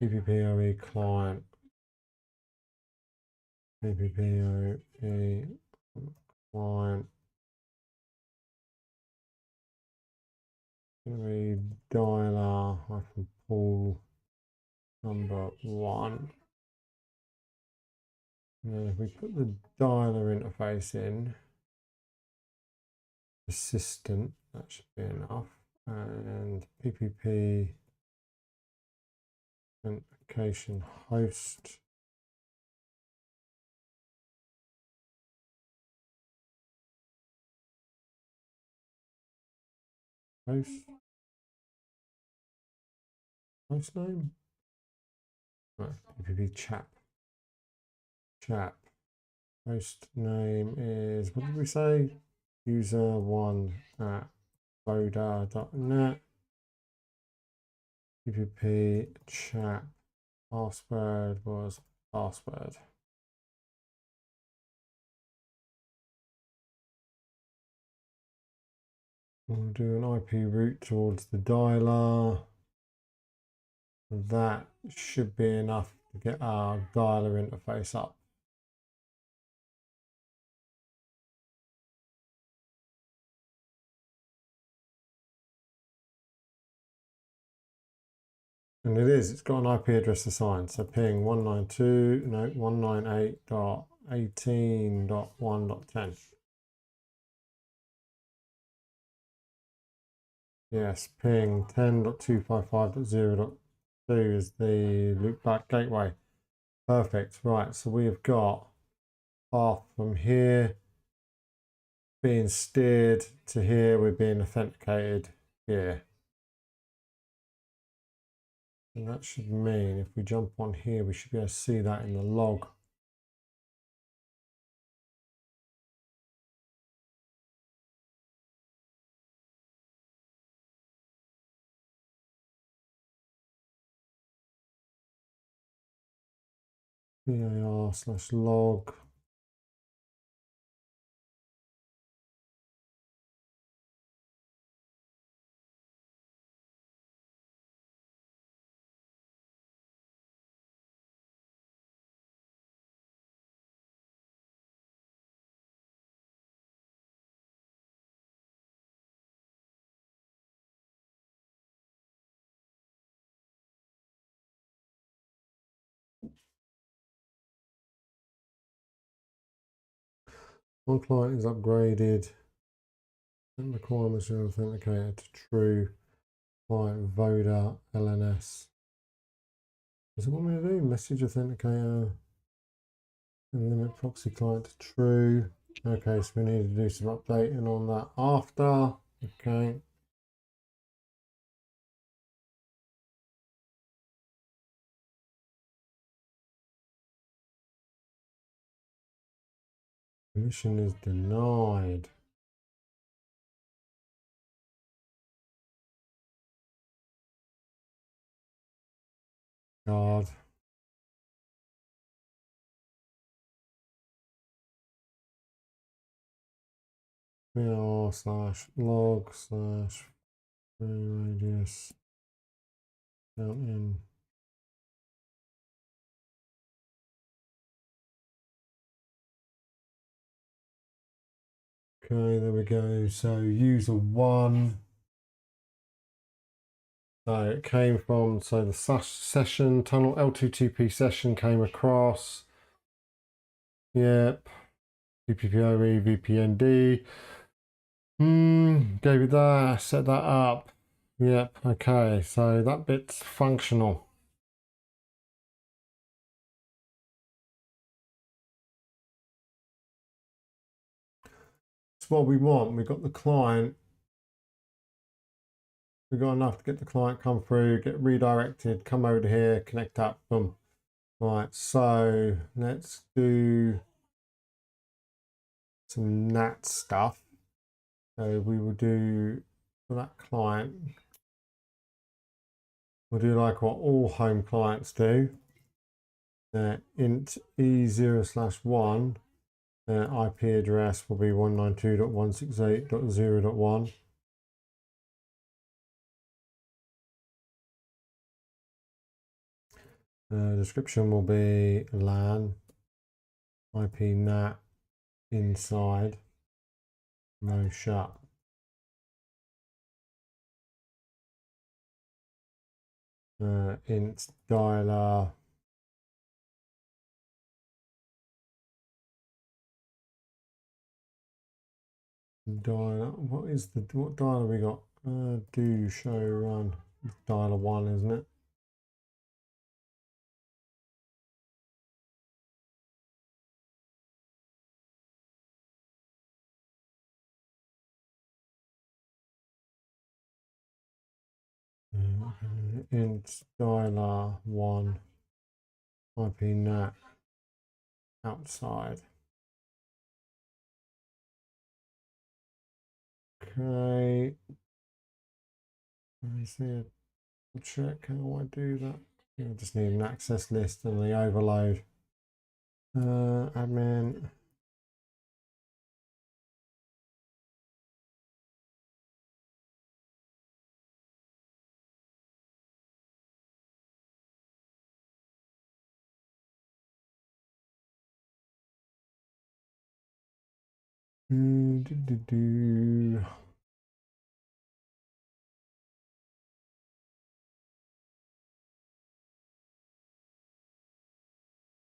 Speaker 1: PPPoE client. PPPoE client. Dialer -pool number 1. And then if we put the dialer interface in, assistant, that should be enough. And PPP authentication host. Host name? No, PPP chap. chap. Host name is, what did we say? user1@voda.net. PPP chat. Password was password. We'll do an IP route towards the dialer. That should be enough to get our dialer interface up. And it is, it's got an IP address assigned. So ping 198.18.1.10. Yes, ping 10.255.0.2 is the loopback gateway. Perfect. Right, so we have got path from here being steered to here, we're being authenticated here. And that should mean if we jump on here, we should be able to see that in the log. var/log. One client is upgraded and requirements are authenticated to true. Client Voda LNS. Is it what we do? Message authenticator and limit proxy client to true. Okay, so we need to do some updating on that after. Okay. Permission is denied. God. var/log/radius counting. Okay, there we go. So user 1. So it came from, so the session, tunnel L2TP session came across. Yep. PPPoE, VPND. Gave it that, set that up. Yep, okay, so that bit's functional. It's what we want. We've got the client. We've got enough to get the client come through, get redirected, come over to here, connect up, boom. Right, so let's do some NAT stuff. So we will do for that client, we'll do like what all home clients do. Int e0/1, IP address will be 192.168.0.1. Description will be LAN, IP NAT inside, no shut. Int dialer. Dialer, what dialer we got? Do show run. It's dialer 1, isn't it? Int dialer 1 IP NAT outside. Okay. Let me see. Check how I do that. I just need an access list and the overload. Admin.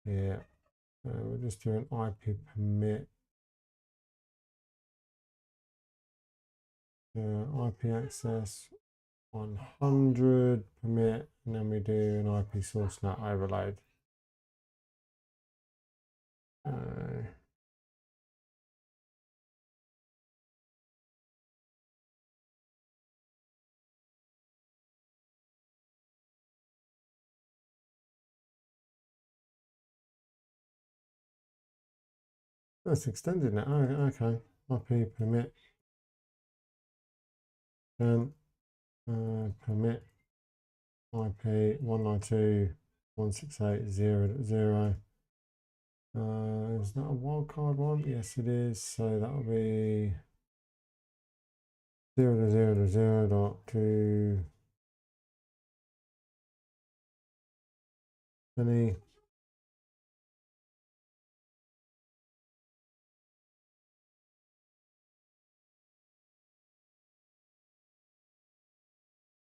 Speaker 1: Yeah, we'll just do an IP permit. IP access 100 permit, and then we do an IP source NAT overload. That's extended now. Oh, okay. IP permit. Then permit IP 192.168.0.0. Is that a wildcard one? Yes, it is. So that'll be 0.0.0.2 any.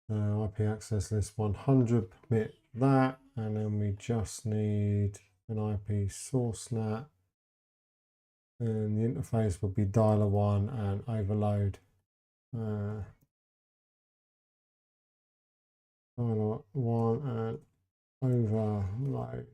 Speaker 1: IP access list 100, permit that, and then we just need an IP source NAT, and the interface will be dialer 1 and overload. Dialer 1 and overload.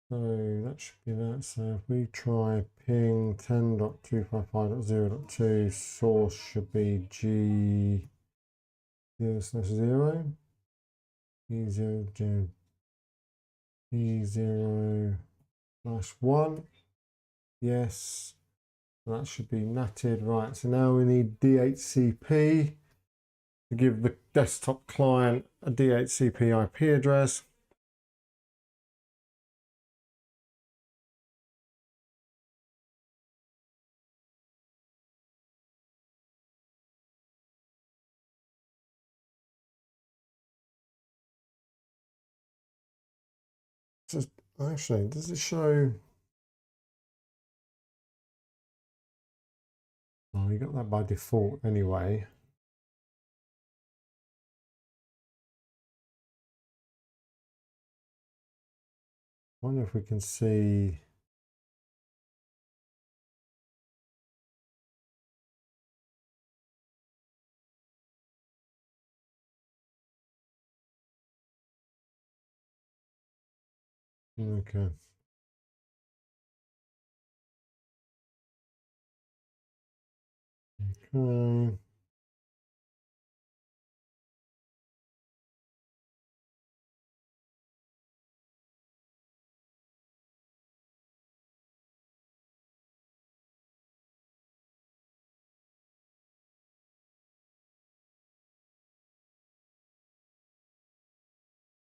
Speaker 1: So that should be that. So if we try ping 10.255.0.2, source should be G 0/0, E0, E0/1. Yes, that should be natted. Right, so now we need DHCP to give the desktop client a DHCP IP address. Just actually, does it show? Oh, you got that by default anyway. I wonder if we can see. Okay. Okay.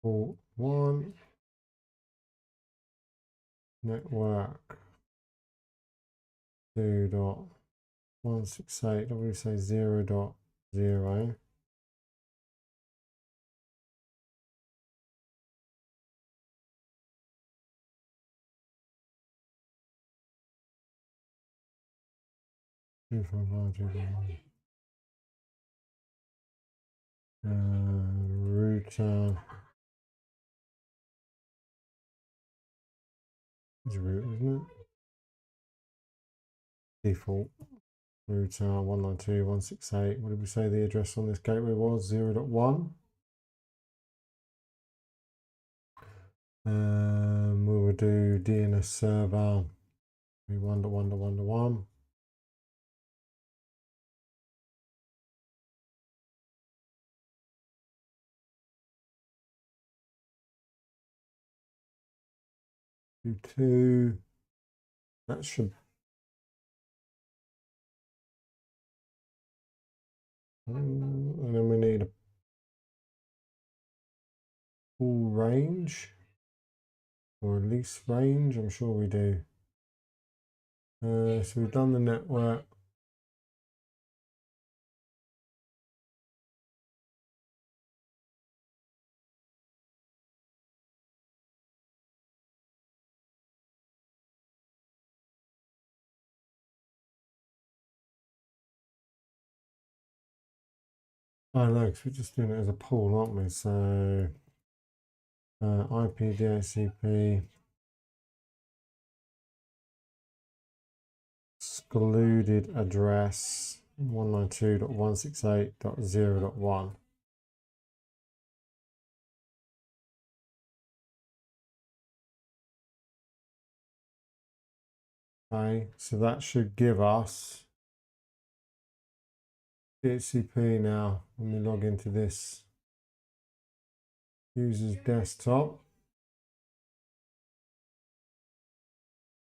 Speaker 1: Port 1. Network 2.168. What do we say? 0.0. 255. Router is root, isn't it? Default router 192.168. What did we say the address on this gateway was? 0.1. We will do DNS server 1.1.1.1. do 2. That should. And then we need a full range, or at least range. I'm sure we do. So we've done the network. Oh no, because we're just doing it as a pool, aren't we? So IP DHCP excluded address 192.168.0.1. Okay, so that should give us DHCP now when we log into this user's desktop.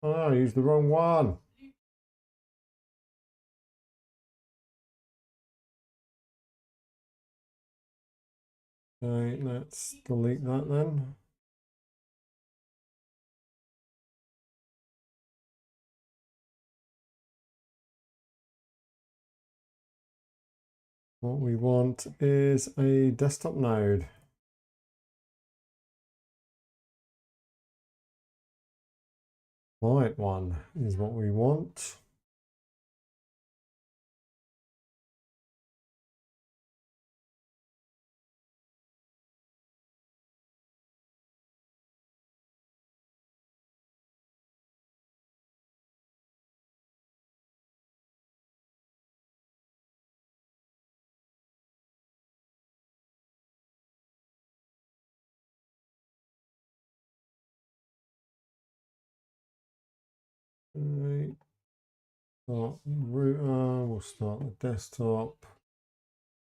Speaker 1: Oh no, I used the wrong one. Okay, let's delete that then. What we want is a desktop node. Client one is what we want. Right. Start router, we'll start the desktop.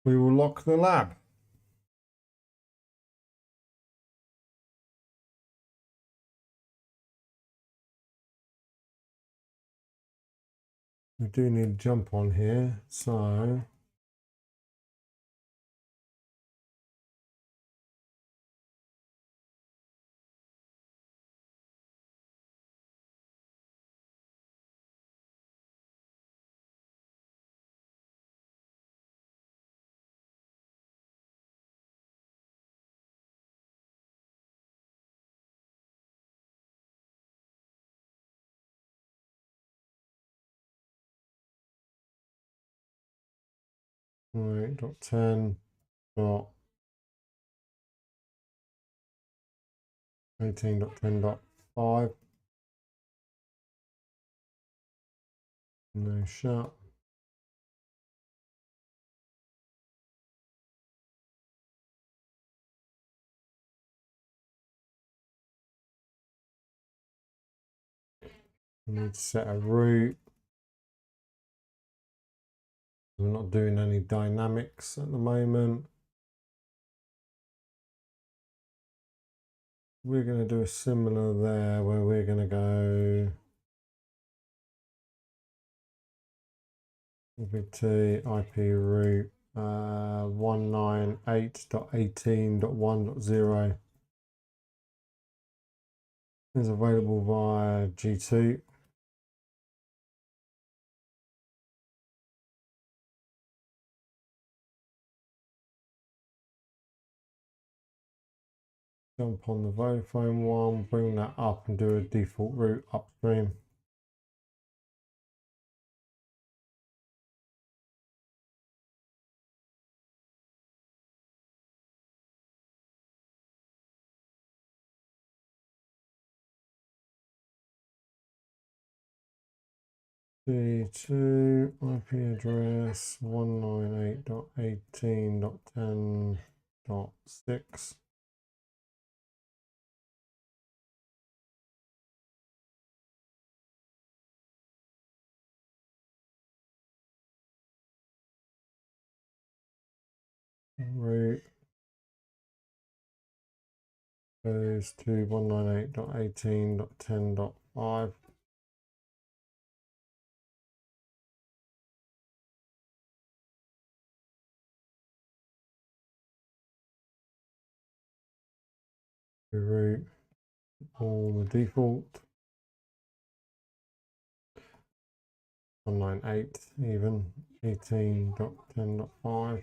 Speaker 1: We will lock the lab. We do need to jump on here, so right, .10 dot 18.10.5. No shut. We need to set a route. We're not doing any dynamics at the moment. We're going to do a similar there where we're going to go VT IP route 198.18.1.0 is available via G2. Jump on the Vodafone one, bring that up and do a default route upstream. G2 IP address 198.18.10.6. Route goes to 198.18.10.5. Root all the default 198 even 18.10.5.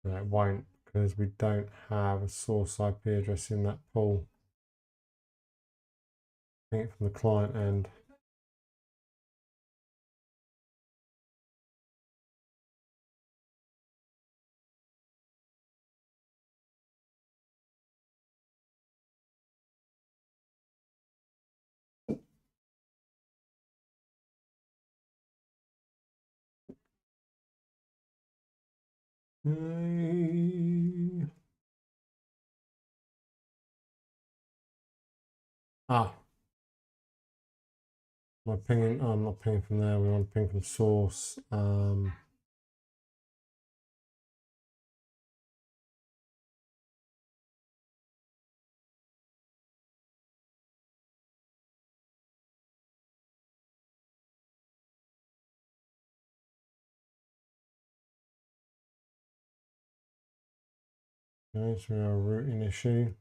Speaker 1: No, it won't, because we don't have a source IP address in that pool. I think from the client end. Ah, am I pinging? Oh, I'm not pinging from there. We want to ping from source. Okay, so we have a routing issue.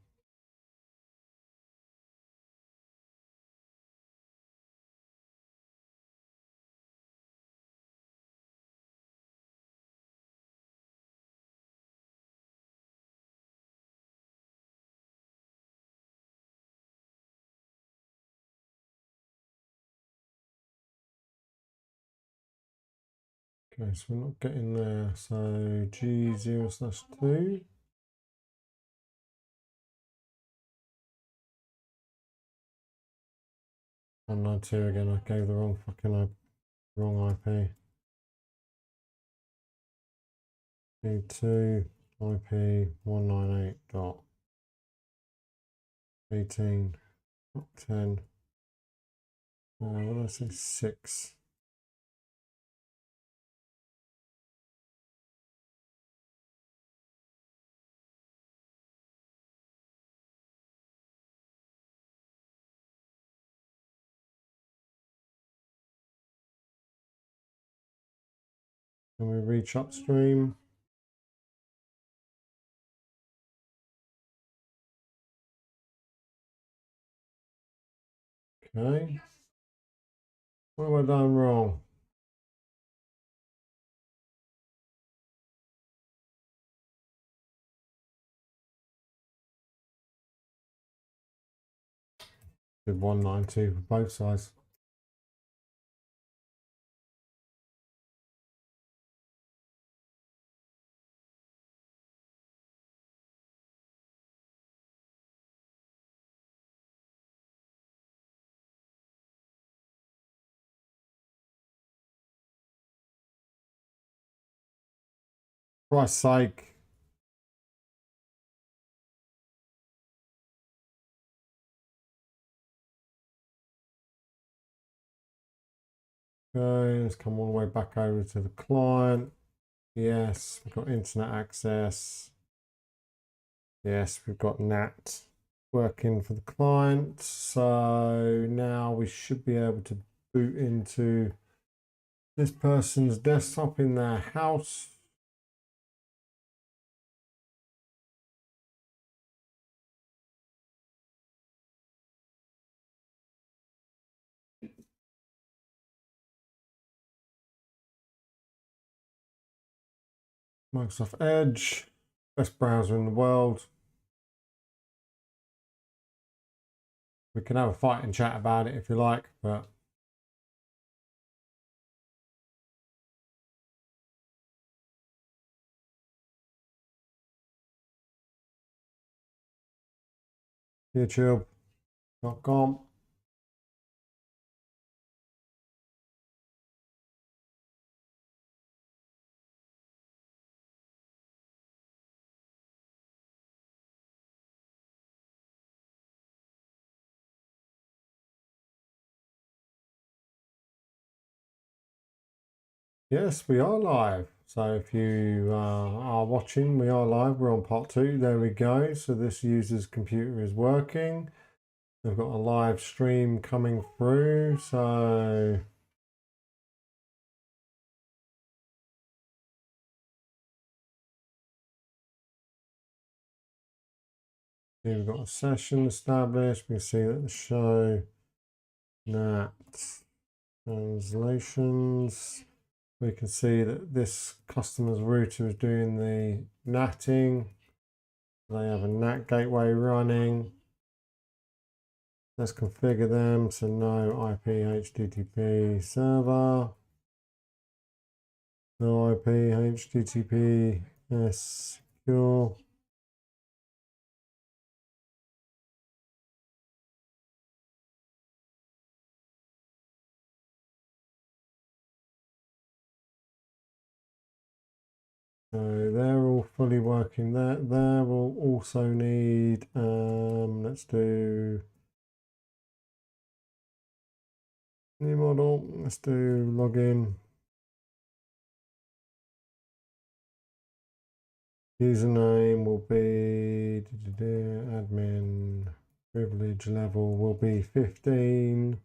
Speaker 1: Okay, so we're not getting there. So G0/2. 192 again. I gave the wrong fucking wrong IP. G2 IP 198.18.10. What did I say? 6. Can we reach upstream? Okay. What have I done wrong? Did 192 for both sides. For Christ's sake. Okay, let's come all the way back over to the client. Yes, we've got internet access. Yes, we've got NAT working for the client. So now we should be able to boot into this person's desktop in their house. Microsoft Edge, best browser in the world. We can have a fight and chat about it if you like, but youtube.com. Yes, we are live. So if you are watching, we are live. We're on part 2. There we go. So this user's computer is working. We've got a live stream coming through. So here we've got a session established. We can see that the show NAT translations. We can see that this customer's router is doing the NATing. They have a NAT gateway running. Let's configure them. So no IP HTTP server. No IP HTTP secure. So they're all fully working there. There we'll also need, let's do new model. Let's do login. Username will be admin. Privilege level will be 15.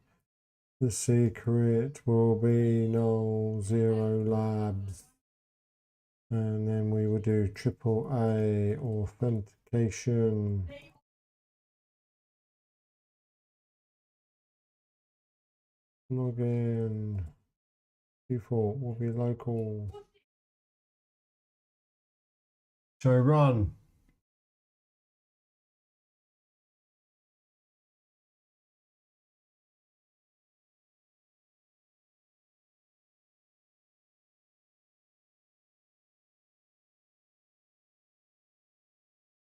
Speaker 1: The secret will be Null0 Labs. And then we will do AAA authentication. Login. Default will be local. So run.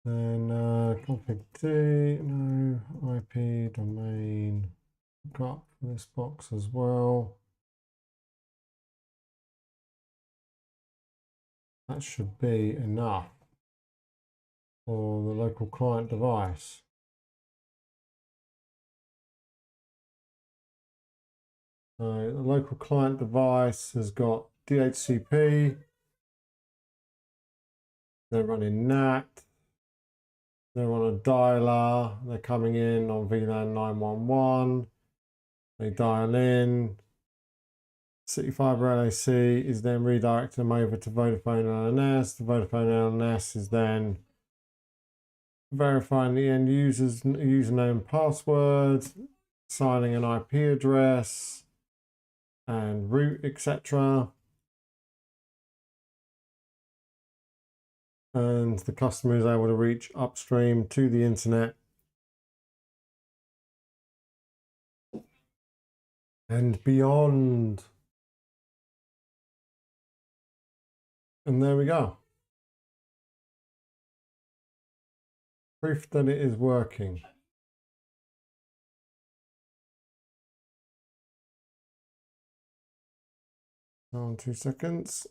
Speaker 1: Then config T, no IP domain. Got this box as well. That should be enough for the local client device. So the local client device has got DHCP. They're running NAT. They're on a dialer. They're coming in on VLAN 911. They dial in. CityFibre LAC is then redirecting them over to Vodafone LNS. The Vodafone LNS is then verifying the end user's username and password, signing an IP address and route, etc. And the customer is able to reach upstream to the internet and beyond. And there we go. Proof that it is working. On 2 seconds.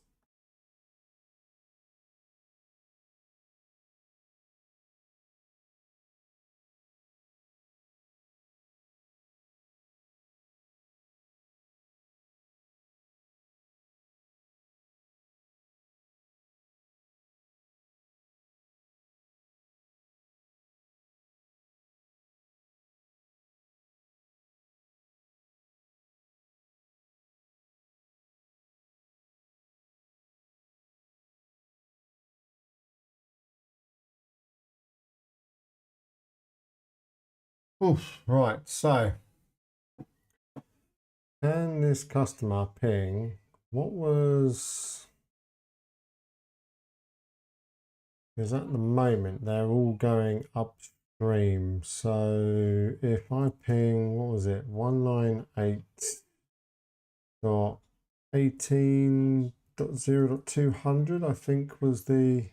Speaker 1: Oof, right, so can this customer ping? What was, because at the moment they're all going upstream. So if I ping, what was it, 198.18.0.200, I think was the,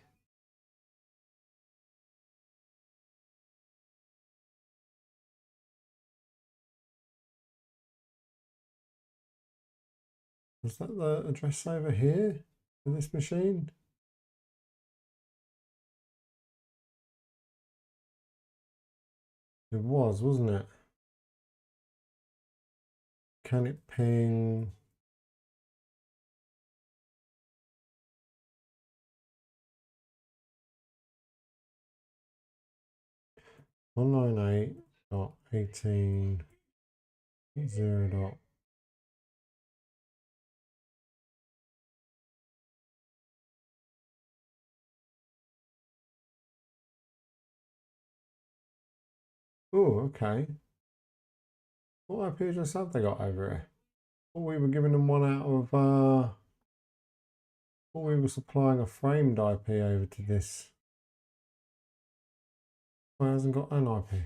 Speaker 1: was that the address over here for this machine? It was, wasn't it? Can it ping 198.18.0. Oh, okay. What IP address have they got over here? Well, we were giving them one out of, well, we were supplying a framed IP over to this. Well, it hasn't got an IP.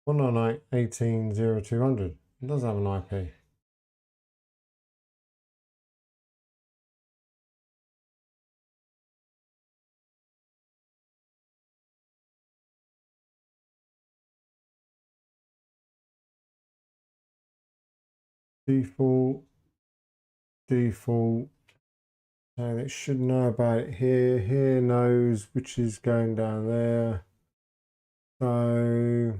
Speaker 1: One nine eight 18.0.200. It does have an IP. Default. And it should know about it here. Here knows which is going down there. So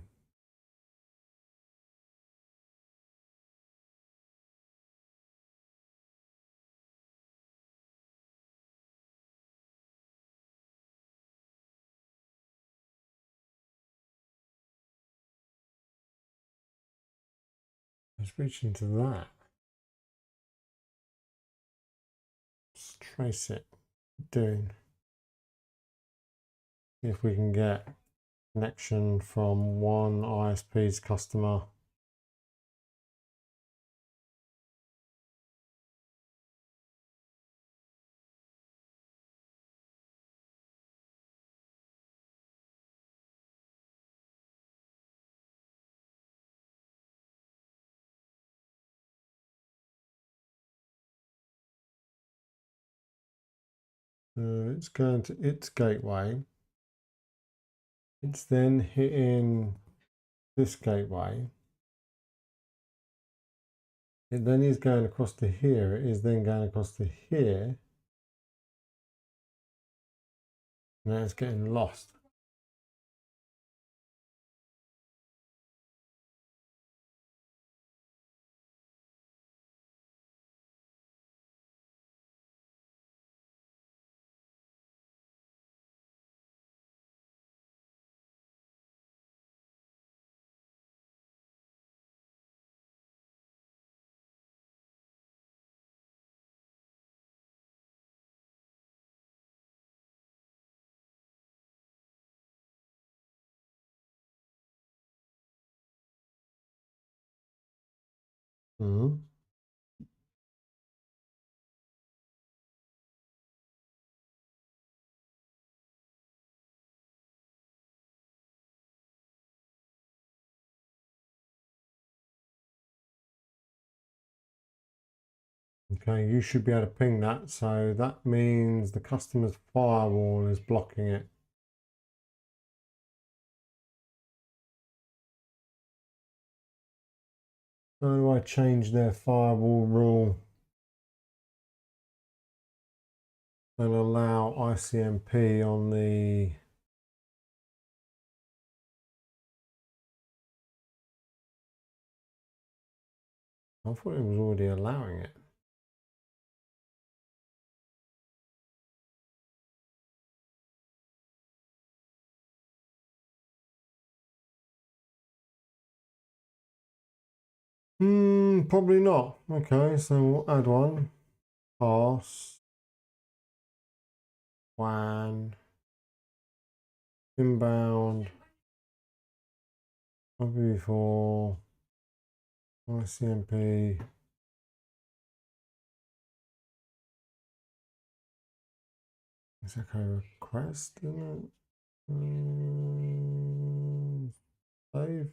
Speaker 1: let's reach into that. Let's trace it. Doing. If we can get connection from one ISP's customer. It's going to its gateway. It's then hitting this gateway. It then is going across to here. It is then going across to here. Now it's getting lost. Mm-hmm. Okay, you should be able to ping that. So that means the customer's firewall is blocking it. How do I change their firewall rule and allow ICMP on the... I thought it was already allowing it. Probably not. Okay, so we'll add one. Pass. WAN. Inbound. IPv4. ICMP. It's like a request, isn't it? Save.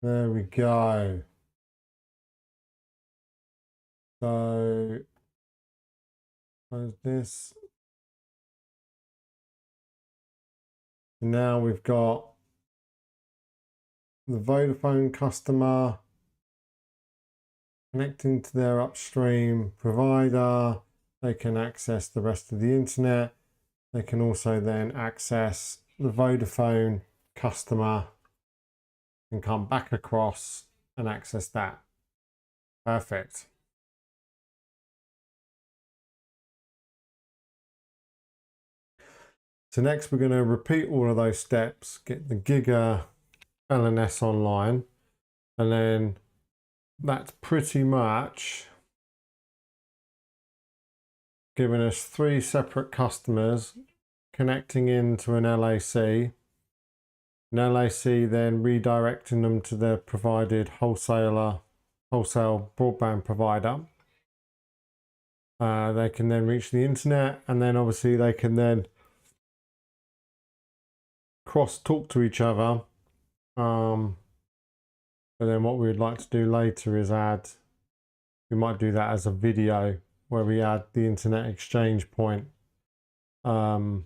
Speaker 1: There we go. So, close this. Now we've got the Vodafone customer connecting to their upstream provider. They can access the rest of the internet. They can also then access the Vodafone customer and come back across and access that. Perfect. So next we're going to repeat all of those steps, get the Giga LNS online, and then that's pretty much giving us 3 separate customers connecting into an LAC. An LAC then redirecting them to their provided wholesale broadband provider. They can then reach the internet, and then obviously they can then cross talk to each other. And then what we would like to do later is we might do that as a video where we add the internet exchange point. And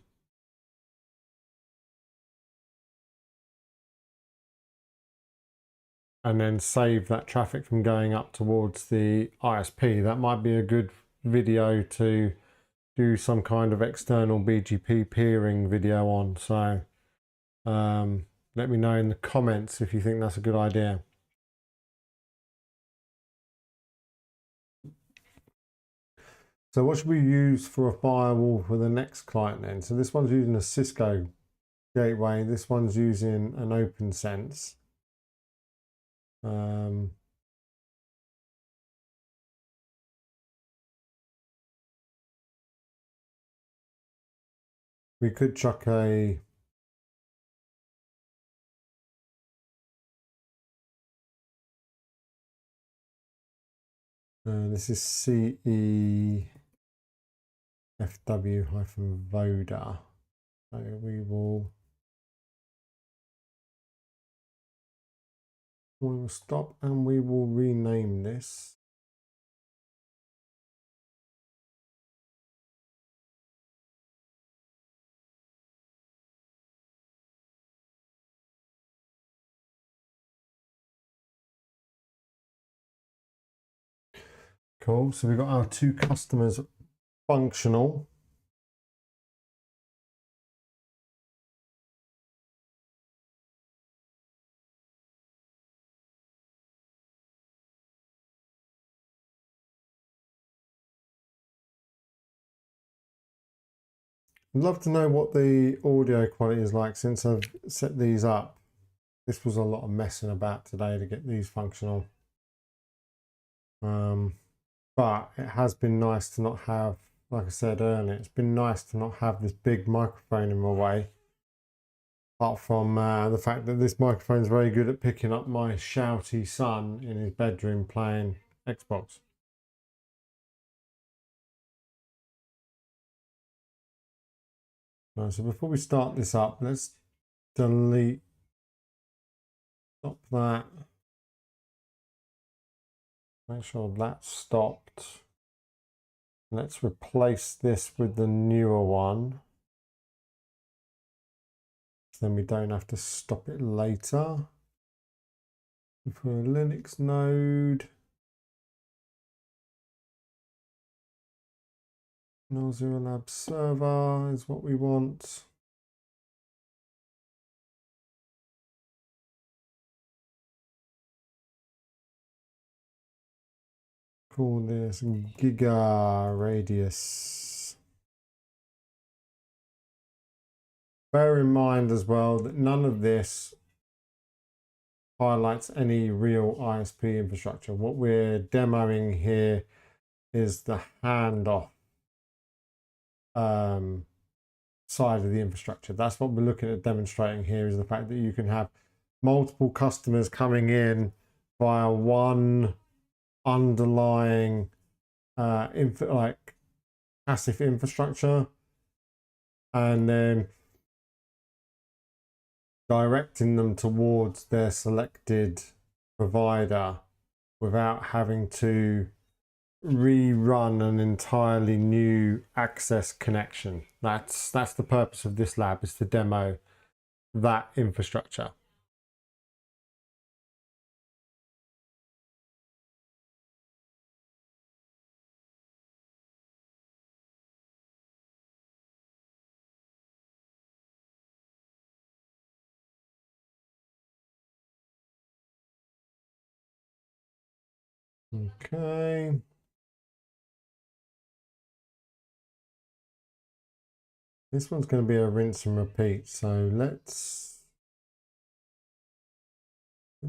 Speaker 1: then save that traffic from going up towards the ISP. That might be a good video to do some kind of external BGP peering video on. So let me know in the comments if you think that's a good idea. So what should we use for a firewall for the next client then? So this one's using a Cisco gateway. This one's using an OpenSense. We could chuck a this is CEFW-Voda. So we will stop and we will rename this. Cool. So we've got our 2 customers functional. I'd love to know what the audio quality is like since I've set these up. This was a lot of messing about today to get these functional. But it has been nice to not have, like I said earlier, it's been nice to not have this big microphone in my way. Apart from the fact that this microphone is very good at picking up my shouty son in his bedroom playing Xbox. So before we start this up, let's delete, stop that. Make sure that's stopped. Let's replace this with the newer one. So then we don't have to stop it later. For a Linux node, Null0 Labs server is what we want. Call this Giga Radius. Bear in mind as well that none of this highlights any real ISP infrastructure. What we're demoing here is the handoff side of the infrastructure. That's what we're looking at demonstrating here, is the fact that you can have multiple customers coming in via one underlying like passive infrastructure, and then directing them towards their selected provider without having to rerun an entirely new access connection. That's the purpose of this lab, is to demo that infrastructure. Okay. This one's going to be a rinse and repeat. So let's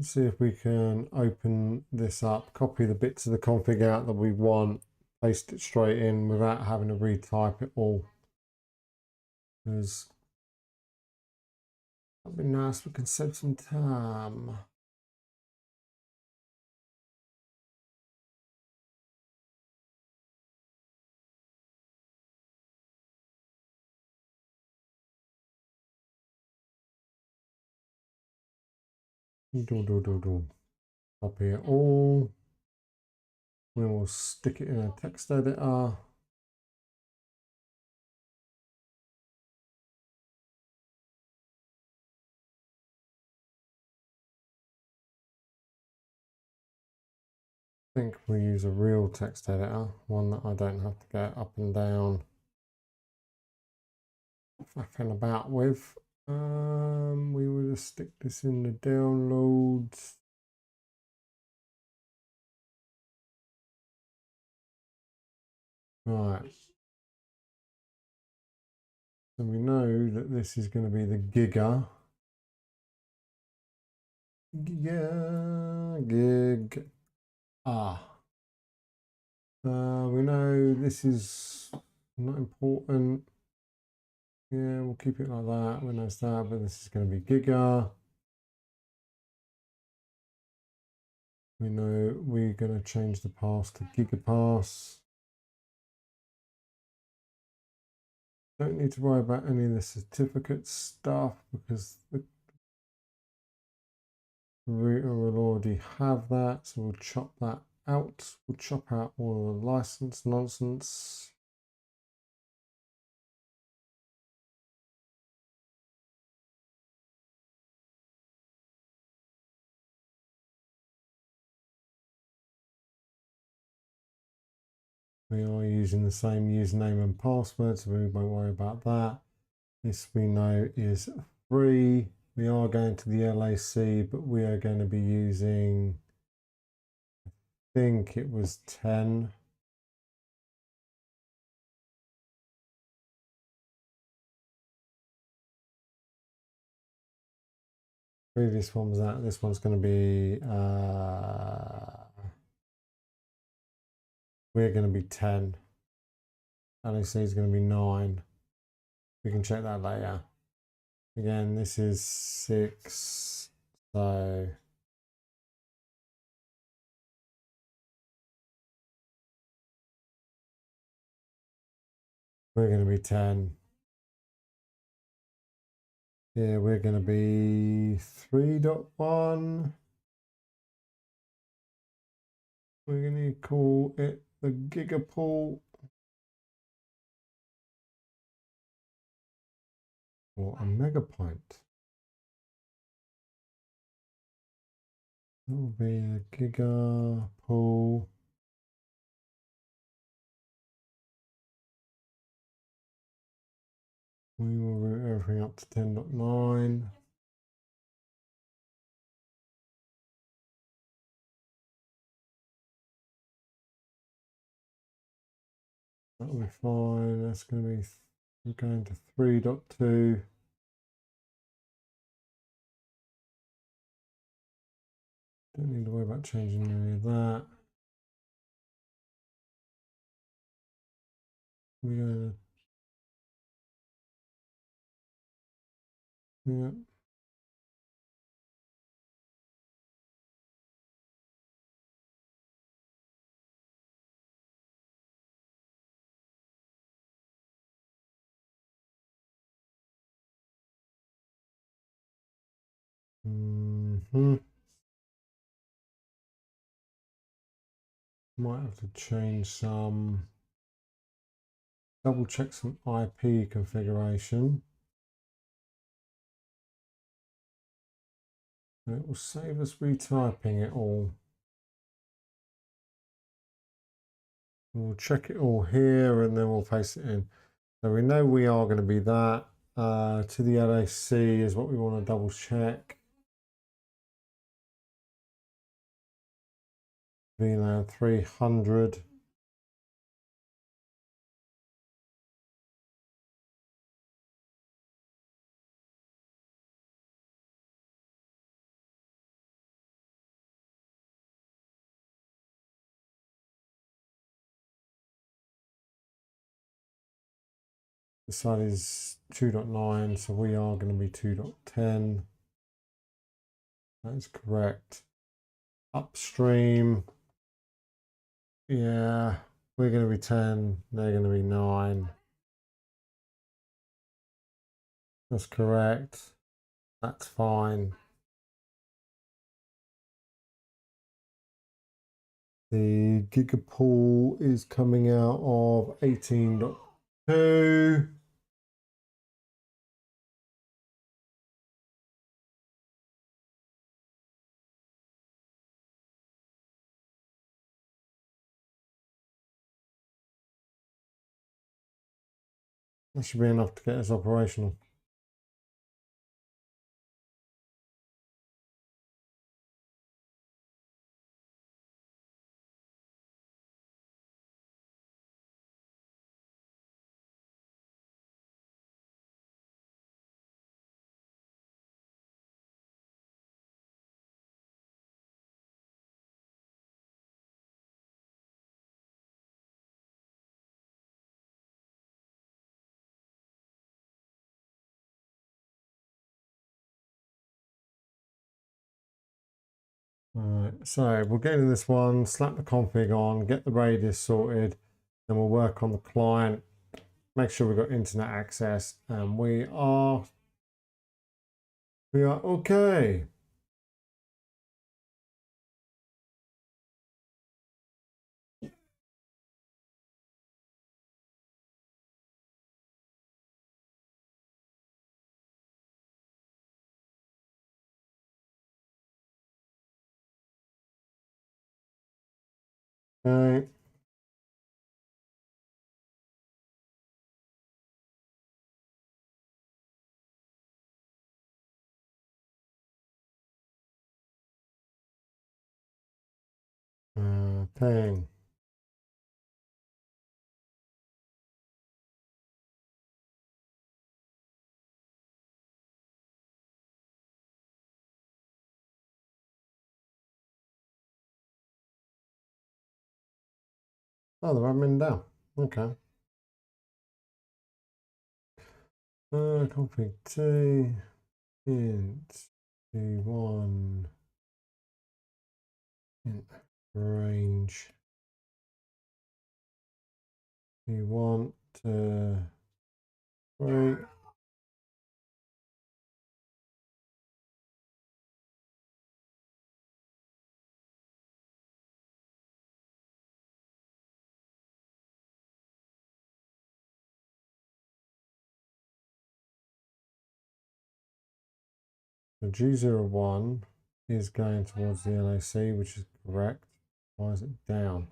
Speaker 1: see if we can open this up, copy the bits of the config out that we want, paste it straight in without having to retype it all. Because that'd be nice. We can save some time. Copy it all. We will stick it in a text editor. I think we use a real text editor, one that I don't have to go up and down faffing about with. We will just stick this in the downloads. Right. So we know that this is going to be the gig. We know this is not important. Yeah, we'll keep it like that. We know that, but this is going to be giga. We know we're going to change the pass to gigapass. Don't need to worry about any of the certificate stuff because the router will already have that. So we'll chop that out. We'll chop out all the license nonsense. We are using the same username and password, so we won't worry about that. This we know is free. We are going to the LAC, but we are going to be using, I think it was 10. Previous one was that. This one's going to be, we're going to be 10. LAC is going to be 9. We can check that later. Again, this is 6. So we're going to be 10. Yeah, we're going to be 3.1. We're going to call it the gigapool. Or a megapoint. That will be a gigapool. We will route everything up to 10.9. That'll be fine. That's going to be, we're going to 3.2. Don't need to worry about changing any of that. We're going to, yeah. Might have to change some, double check some IP configuration. And it will save us retyping it all. We'll check it all here and then we'll paste it in. So we know we are going to be that. To the LAC is what we want to double check. VLAN 300. This side is 2.9, so we are going to be 2.10. That's correct. Upstream, yeah, we're going to be 10, they're going to be 9. That's correct. That's fine. The gigapool is coming out of 18.2. That should be enough to get us operational. Alright, so we'll get into this one, slap the config on, get the radius sorted, then we'll work on the client, make sure we've got internet access, and we are okay. Okay. Thing. Oh, they're admin down. Okay. Config T int v1 int range. We want 3. The G01 is going towards the LAC, which is correct. Why is it down?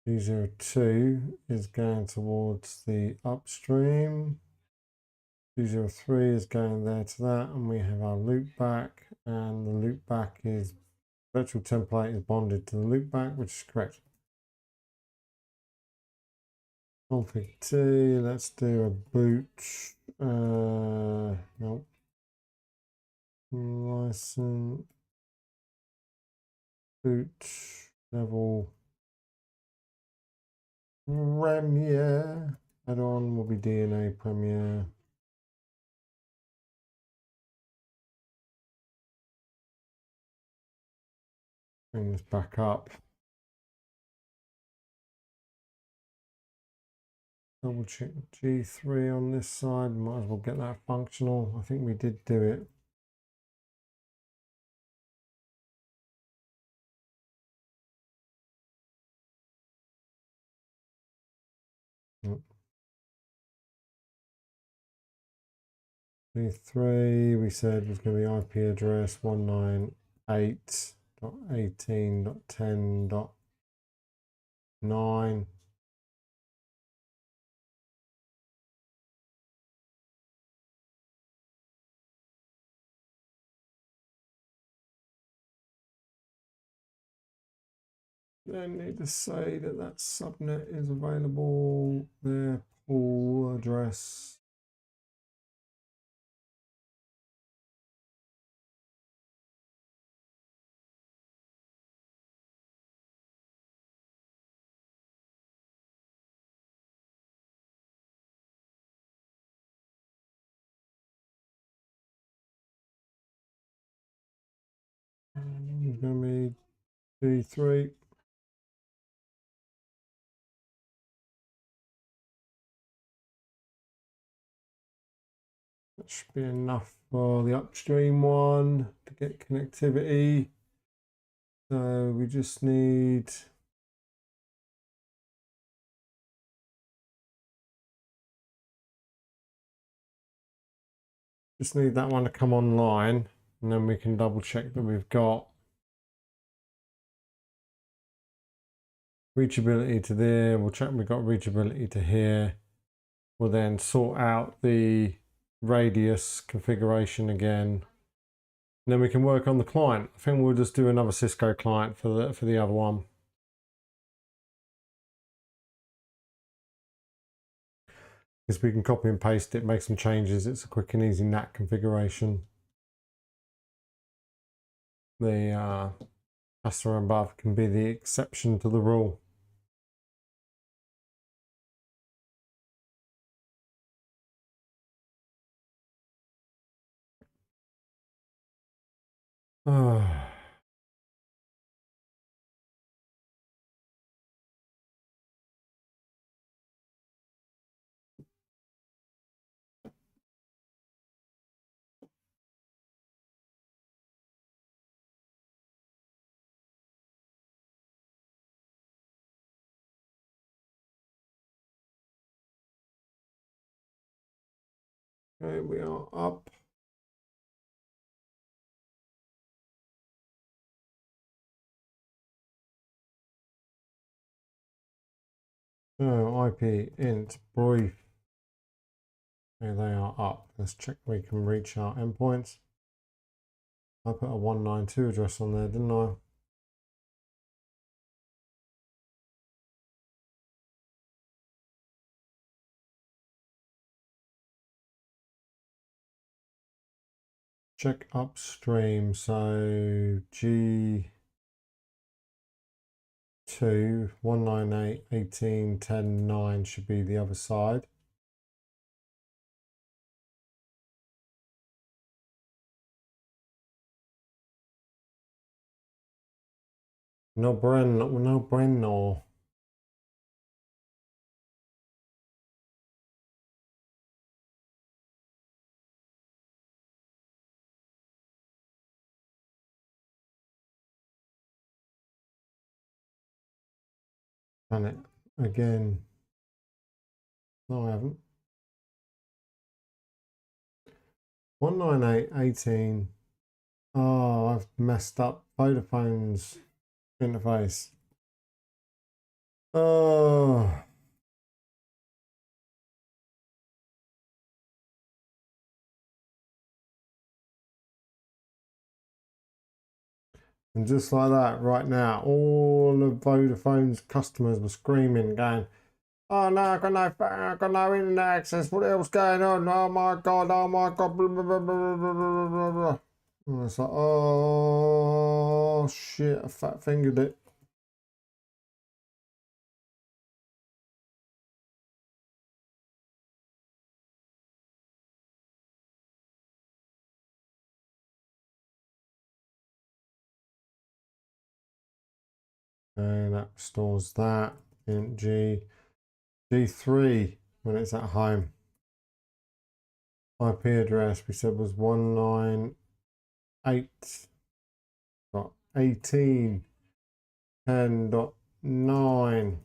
Speaker 1: G02 is going towards the upstream. G03 is going there to that, and we have our loopback, and the loopback is virtual template is bonded to the loopback, which is correct. Config T, let's do a boot. Nope. License boot level Premiere. Add-on will be DNA Premiere. Bring this back up. Double check G3 on this side. Might as well get that functional. I think we did do it. G3 we said was going to be IP address 198.18.10.9. Then need to say that that subnet is available. Their pool address. It's going to be D3. That should be enough for the upstream one to get connectivity. So we just need that one to come online, and then we can double check that we've got reachability to there. We'll check we've got reachability to here. We'll then sort out the radius configuration again. And then we can work on the client. I think we'll just do another Cisco client for the other one. Because we can copy and paste it, make some changes. It's a quick and easy NAT configuration. The customer above can be the exception to the rule. Okay, we are up. So IP int brief. Okay, they are up. Let's check we can reach our endpoints. I put a 192 address on there, didn't I? Check upstream. So G2 198.18.10.9 should be the other side. No bueno. Done it again. No, I haven't. 198.18. Oh, I've messed up Vodafone's interface. Oh. And just like that, right now, all of Vodafone's customers were screaming, going, "Oh no, I got no internet access. What else going on? Oh my god, blah, blah, blah, blah, blah, blah, blah, blah." And it's like, oh shit, I fat fingered it. And that restores that in G3 when it's at home. IP address we said was 198.18.10.9.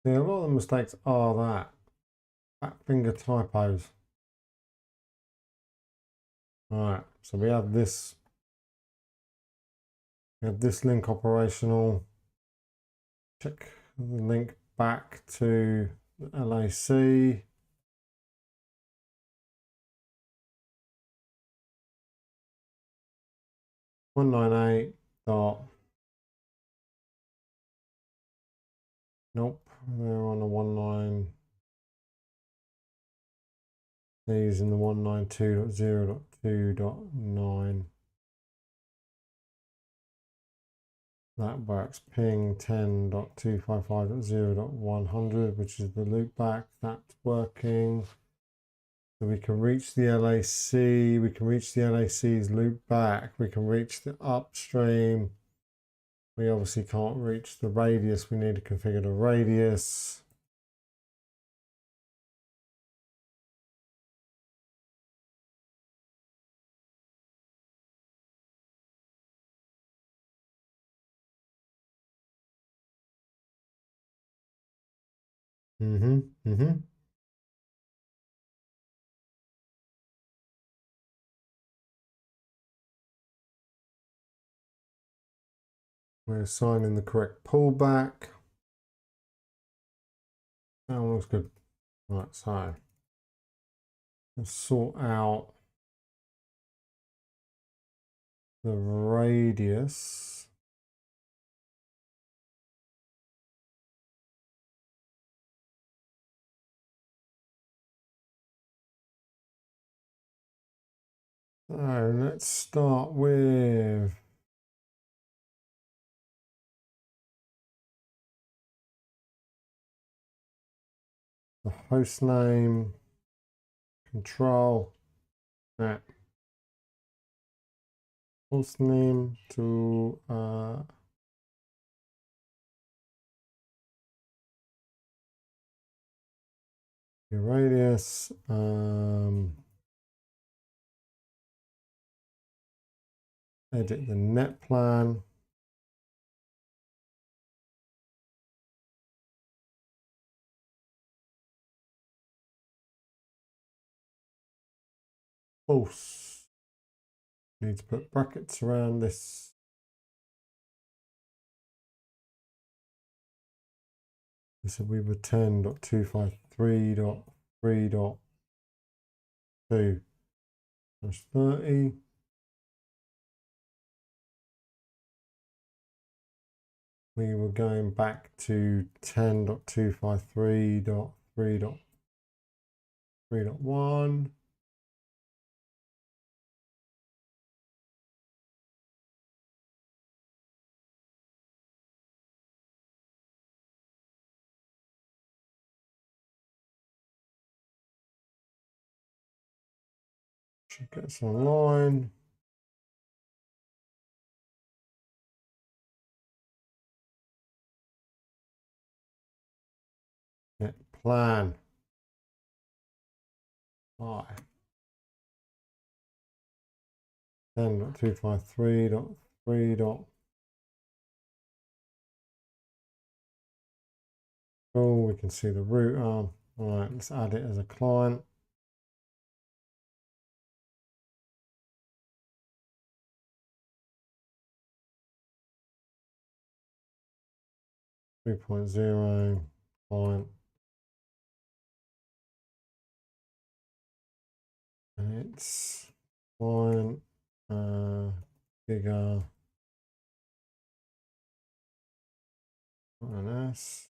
Speaker 1: See, a lot of the mistakes are that fat finger typos. Alright, so we have this link operational. Check the link back to the LAC. Nope, they're on a 19. They're using the 192.0.2.9. That works. Ping 10.255.0.100, which is the loopback. That's working. So we can reach the LAC. We can reach the LAC's loopback. We can reach the upstream. We obviously can't reach the radius. We need to configure the radius. We're assigning the correct pullback. That one looks good. Right, so let's sort out the radius. So let's start with the host name, control, that host name to your radius. Edit the net plan. False. Need to put brackets around this. So we were 10.253.3.2/30. We were going back to 10.253.3.3.1. Should get us online. Net plan. Hi. 10.253.3. Oh, we can see the root arm. All right, let's add it as a client. .0 client. And it's client bigger INS.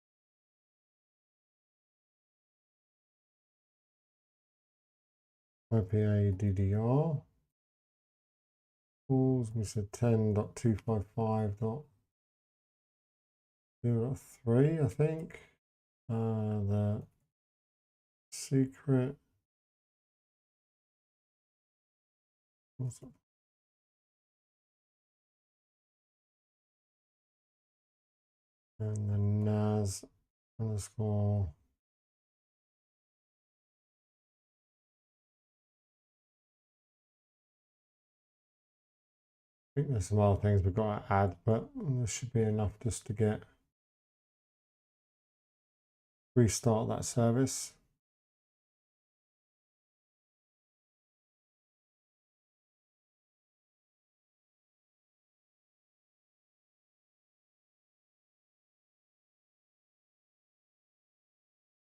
Speaker 1: IPA DDR. Tools, we said 10.255.0.3, I think. The secret. Awesome. And the NAS underscore. I think there's some other things we've got to add, but this should be enough just to get restart that service.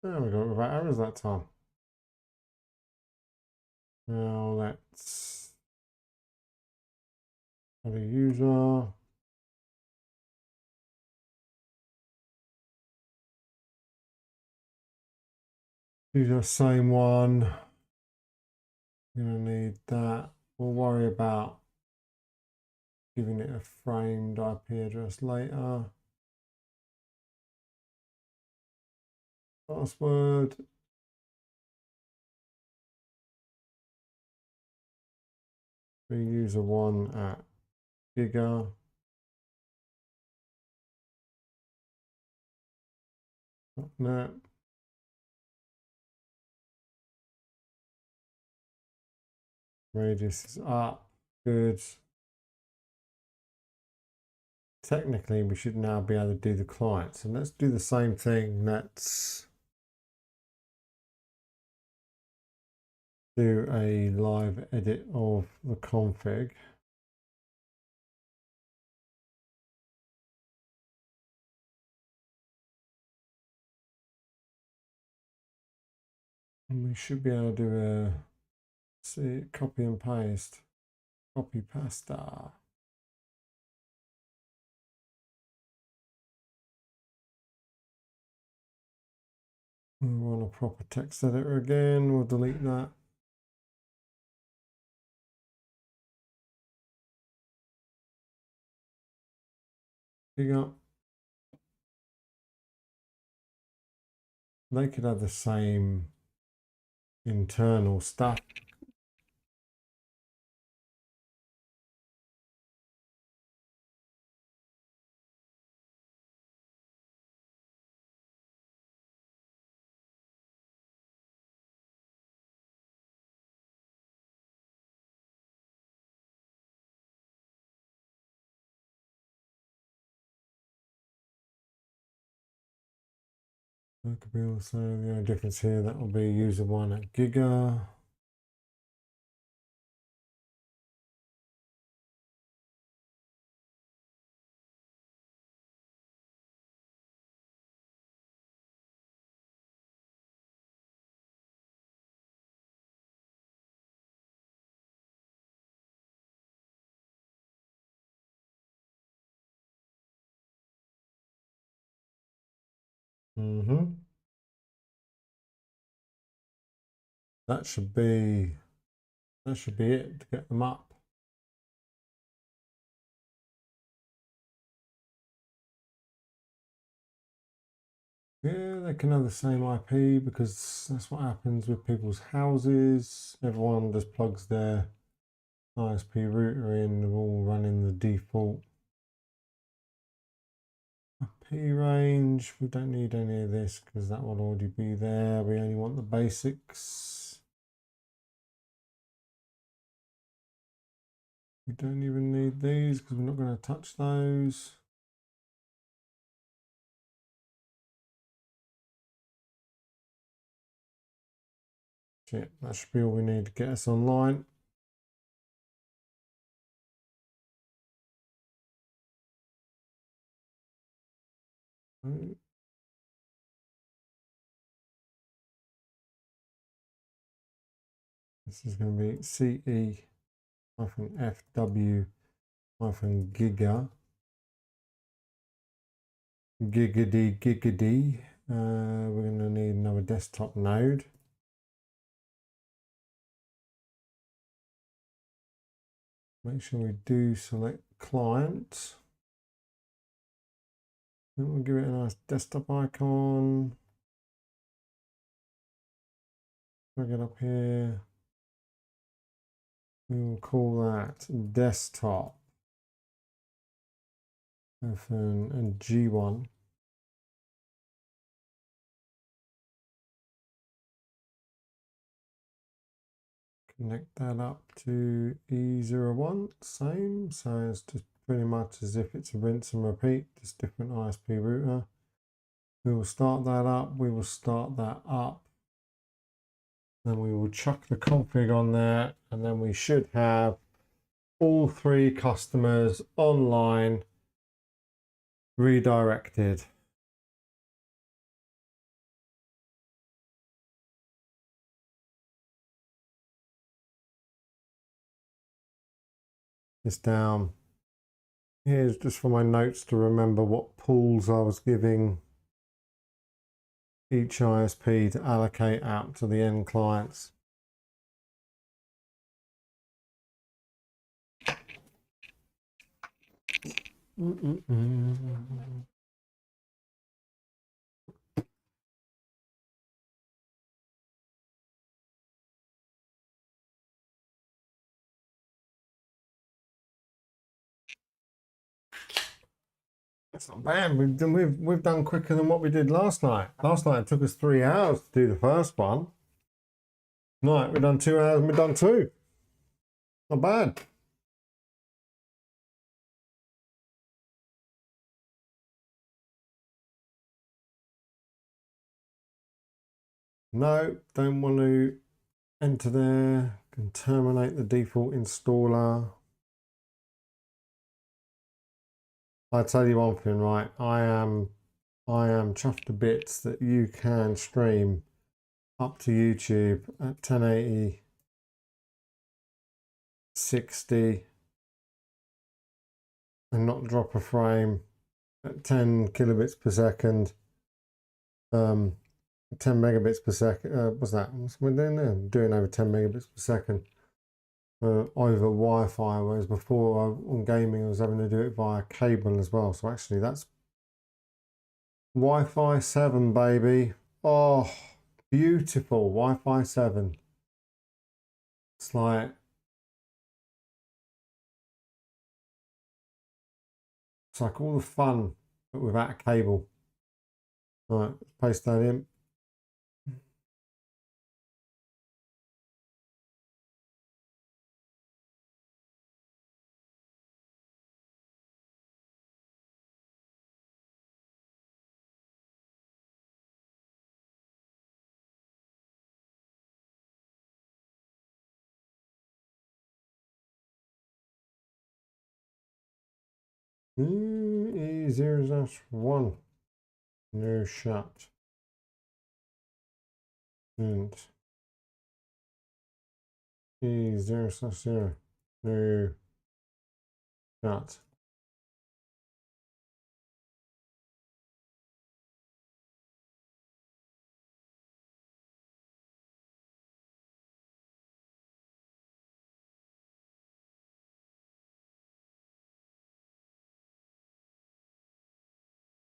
Speaker 1: There we go, without errors that time. Now let's add a user. Do the same one. We're going to need that. We'll worry about giving it a framed IP address later. Password. User 1 at giga. .net. Radius is up. Good. Technically, we should now be able to do the client. So let's do the same thing. Let's do a live edit of the config. And we should be able to do a copy and paste. Copy pasta. We want a proper text editor again. We'll delete that. Giga. They could have the same internal stuff. That could be also the only difference here. That will be user 1 at giga. That should be it to get them up. Yeah, they can have the same IP because that's what happens with people's houses. Everyone just plugs their ISP router in, they're all running the default IP range. We don't need any of this because that will already be there. We only want the basics. We don't even need these because we're not going to touch those. Shit, that should be all we need to get us online. This is going to be CE-FW-giga. Giggity. We're going to need another desktop node. Make sure we do select client. Then we'll give it a nice desktop icon. Drag it up here. We will call that desktop. And G1. Connect that up to E01, same. So it's just pretty much as if it's a rinse and repeat, just different ISP router. We will start that up. We will start that up. Then we will chuck the config on there, and then we should have all 3 customers online redirected. This down. Here's just for my notes to remember what pools I was giving each ISP to allocate out to the end clients. That's not bad. We've done quicker than what we did last night. Last night it took us 3 hours to do the first one. Tonight we've done 2 hours and we've done 2. Not bad. No, don't want to enter there. Can terminate the default installer. I tell you one thing, right? I am chuffed to bits that you can stream up to YouTube at 1080, 60, and not drop a frame at 10 kilobits per second. 10 megabits per second. What's that? What's we doing there? Doing over 10 megabits per second over Wi-Fi, whereas before on gaming I was having to do it via cable as well. So actually that's Wi-Fi 7, baby. Oh, beautiful Wi-Fi 7. It's like all the fun, but without a cable. All right, paste that in. E0-1. No shut. And E0/0. No shut.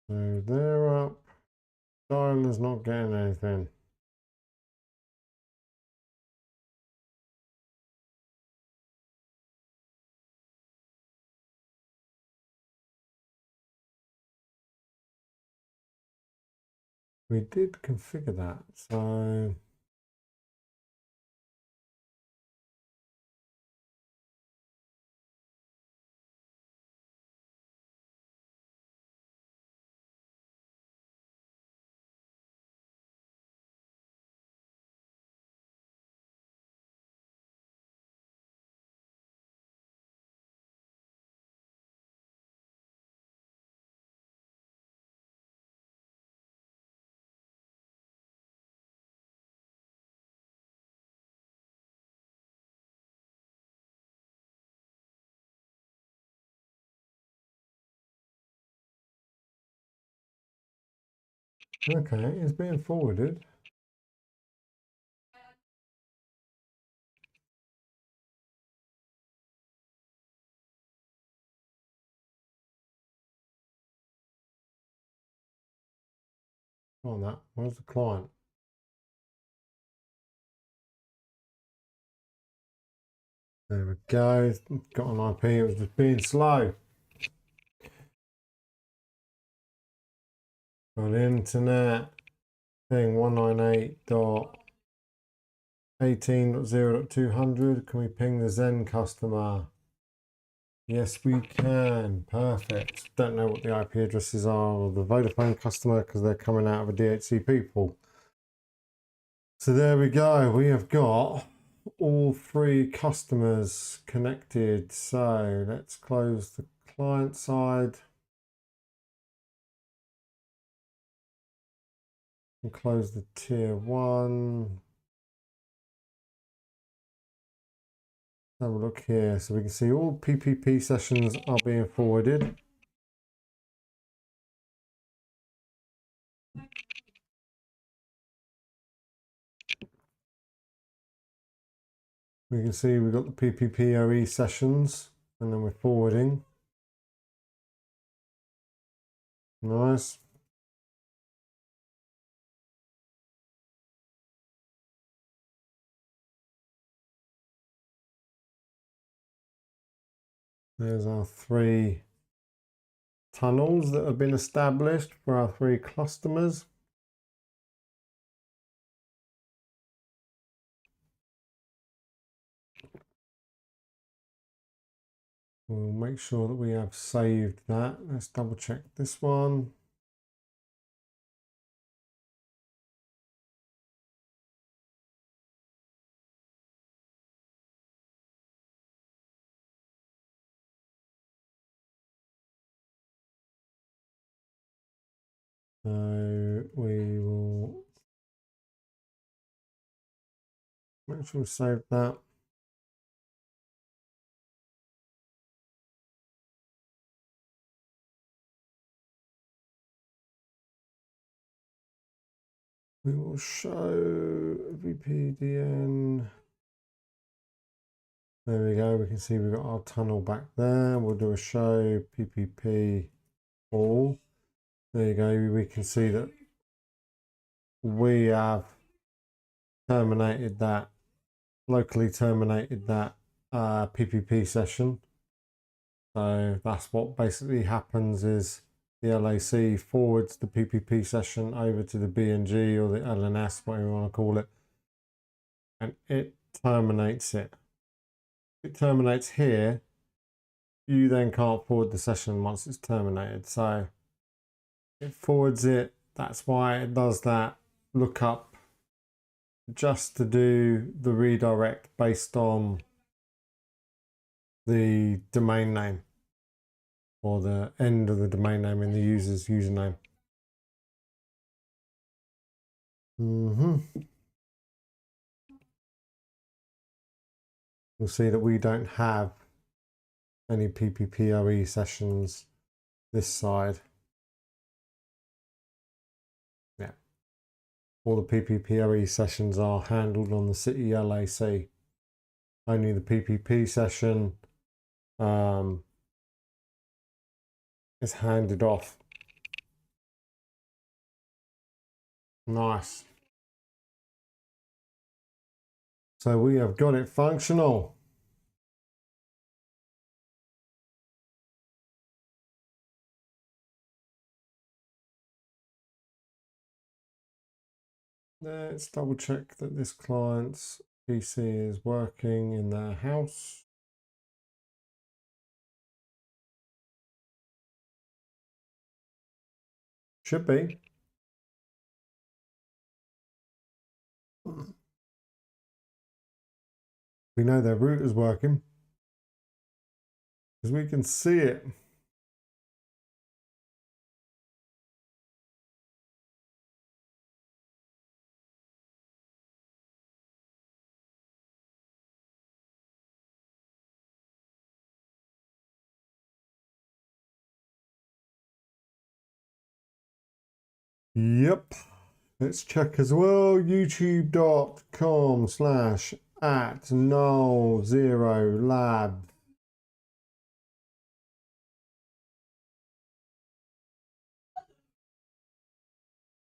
Speaker 1: So they're up. Dialer's not getting anything. We did configure that, so okay, it's being forwarded. On that, where's the client? There we go. Got an IP. It was just being slow. Got internet thing 198.18.0.200. Can we ping the Zen customer? Yes, we can. Perfect. Don't know what the IP addresses are of the Vodafone customer because they're coming out of a DHCP pool. So there we go. We have got all three customers connected. So let's close the client side and close the tier 1. Have a look here. So we can see all PPP sessions are being forwarded. We can see we've got the PPPoE sessions and then we're forwarding. Nice. There's our 3 tunnels that have been established for our 3 customers. We'll make sure that we have saved that. Let's double check this one. So we will make sure we save that. We will show VPDN. There we go. We can see we've got our tunnel back there. We'll do a show PPP all. There you go. We can see that we have terminated that, locally terminated that PPP session. So that's what basically happens is the LAC forwards the PPP session over to the BNG or the LNS, whatever you want to call it, and it terminates it. It terminates here. You then can't forward the session once it's terminated. So it forwards it. That's why it does that lookup just to do the redirect based on the domain name or the end of the domain name in the user's username. You'll see that we don't have any PPPoE sessions this side. Yeah. All the PPPoE sessions are handled on the City LAC. Only the PPP session is handed off. Nice. So we have got it functional. Let's double check that this client's PC is working in their house. Should be. We know their router's working because we can see it. Yep. Let's check as well. youtube.com/@Null0 Labs.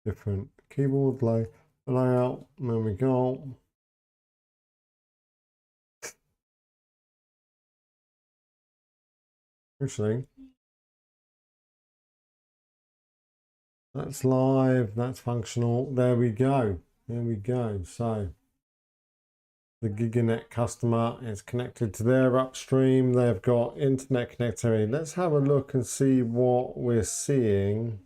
Speaker 1: Different keyboard layout. There we go. Actually, that's live. That's functional. There we go. There we go. So the Giganet customer is connected to their upstream. They've got internet connectivity. Let's have a look and see what we're seeing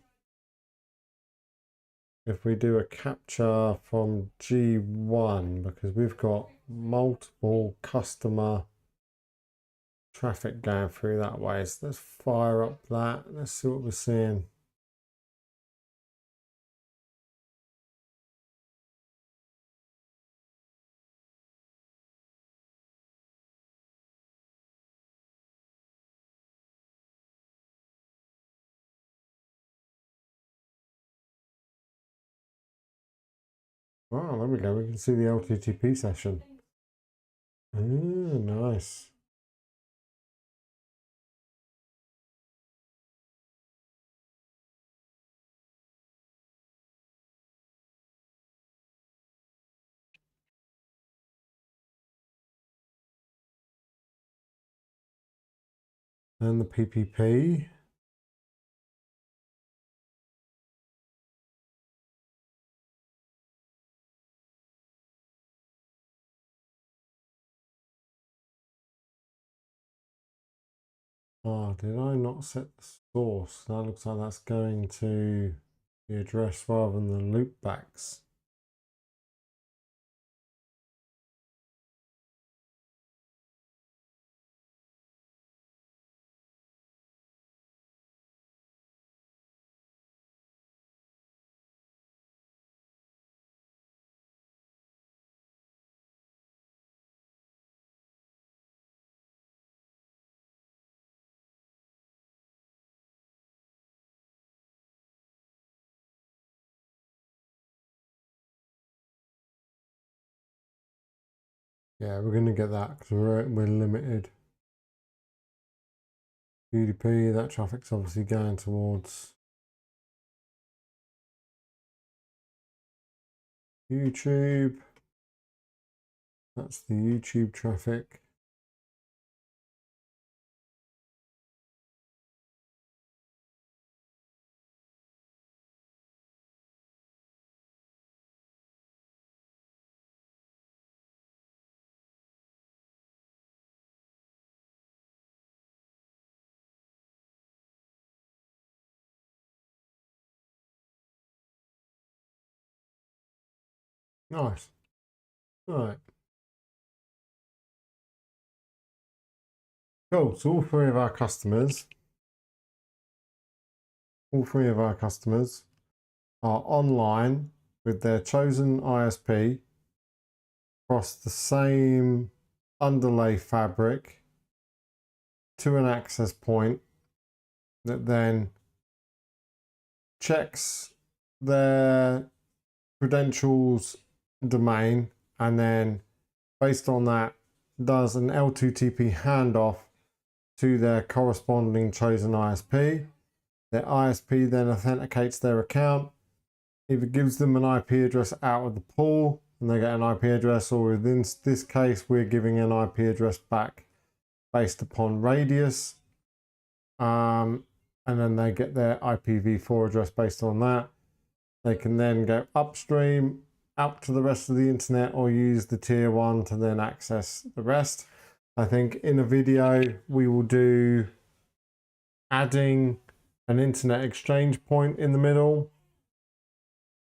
Speaker 1: if we do a capture from G1, because we've got multiple customer traffic going through that way. So let's fire up that. Let's see what we're seeing. Oh, there we go. We can see the LTTP session. Nice. And the PPP. Oh, did I not set the source? That looks like that's going to the address rather than the loopbacks. Yeah, we're going to get that because we're limited. UDP, that traffic's obviously going towards YouTube. That's the YouTube traffic. Nice. All right. Cool. So all three of our customers are online with their chosen ISP across the same underlay fabric to an access point that then checks their credentials domain, and then based on that does an L2TP handoff to their corresponding chosen ISP. Their ISP then authenticates their account, either gives them an IP address out of the pool and they get an IP address, or in this case we're giving an IP address back based upon radius, and then they get their IPv4 address based on that. They can then go upstream out to the rest of the internet or use the tier 1 to then access the rest. I think in a video we will do adding an internet exchange point in the middle,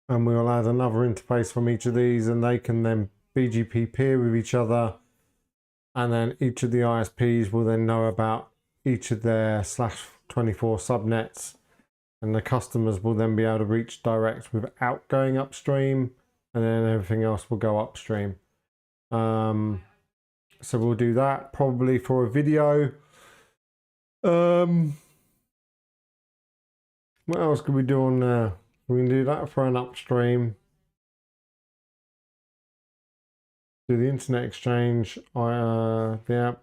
Speaker 1: and we'll add another interface from each of these, and they can then BGP peer with each other, and then each of the ISPs will then know about each of their /24 subnets, and the customers will then be able to reach direct without going upstream, and then everything else will go upstream. So we'll do that probably for a video. What else could we do on there? We can do that for an upstream. Do the internet exchange, the app.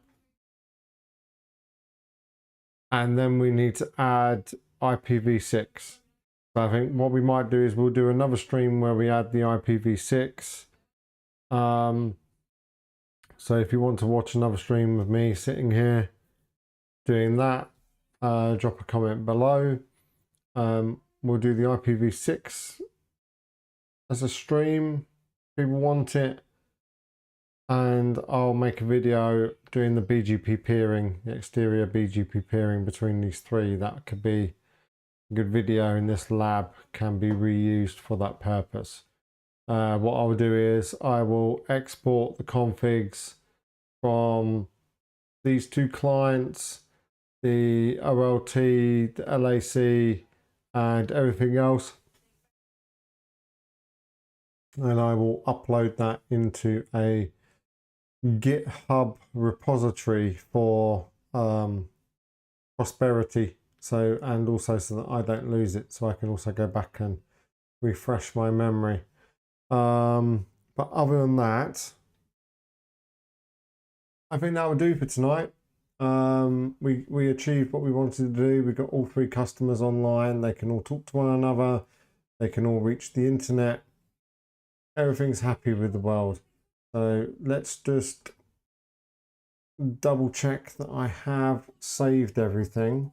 Speaker 1: And then we need to add IPv6. So I think what we might do is we'll do another stream where we add the IPv6. So if you want to watch another stream of me sitting here doing that, drop a comment below. We'll do the IPv6 as a stream. People want it. and I'll make a video doing the BGP peering, the exterior BGP peering between these three. That could be a good video, and this lab can be reused for that purpose. What I'll do is I will export the configs from these two clients, the OLT, the LAC, and everything else, and I will upload that into a GitHub repository for prosperity, so, and also so that I don't lose it, so I can also go back and refresh my memory. But other than that, I think that will do for tonight. We achieved what we wanted to do. We got all three customers online. They can all talk to one another. They can all reach the internet. Everything's happy with the world. So let's just double check that I have saved everything.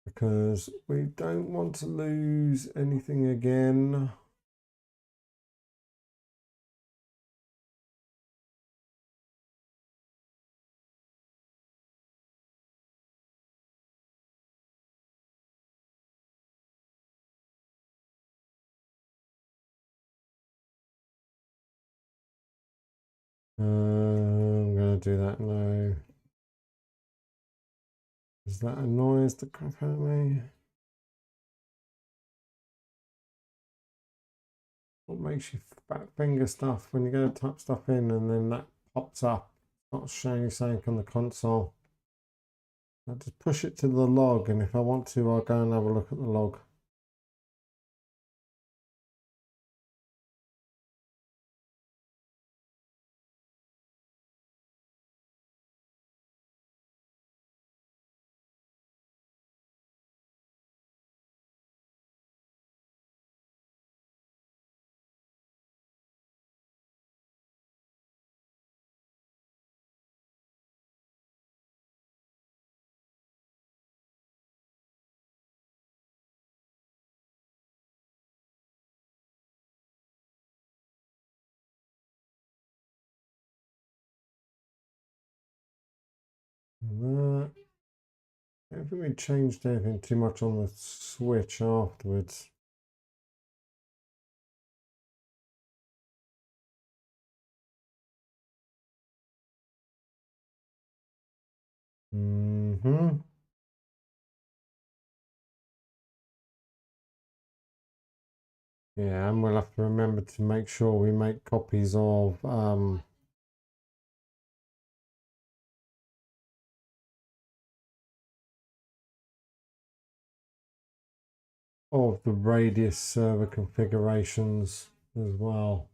Speaker 1: Because we don't want to lose anything again. I'm going to do that now. Does that annoys the crap out of me? What makes you fat finger stuff when you go to type stuff in and then that pops up? Not showing something on the console. I'll just push it to the log, and if I want to, I'll go and have a look at the log. I don't think we changed anything too much on the switch afterwards. Yeah, and we'll have to remember to make sure we make copies of the radius server configurations as well.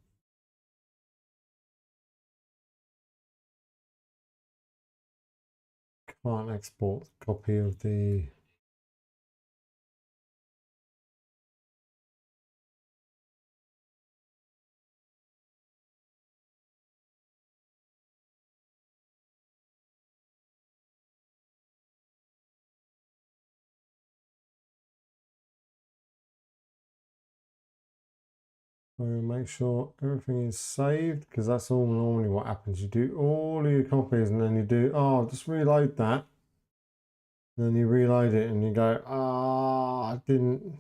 Speaker 1: Can't export a copy of the so make sure everything is saved, because that's all normally what happens. You do all of your copies and then you do, oh, just reload that. And then you reload it and you go, ah, I didn't.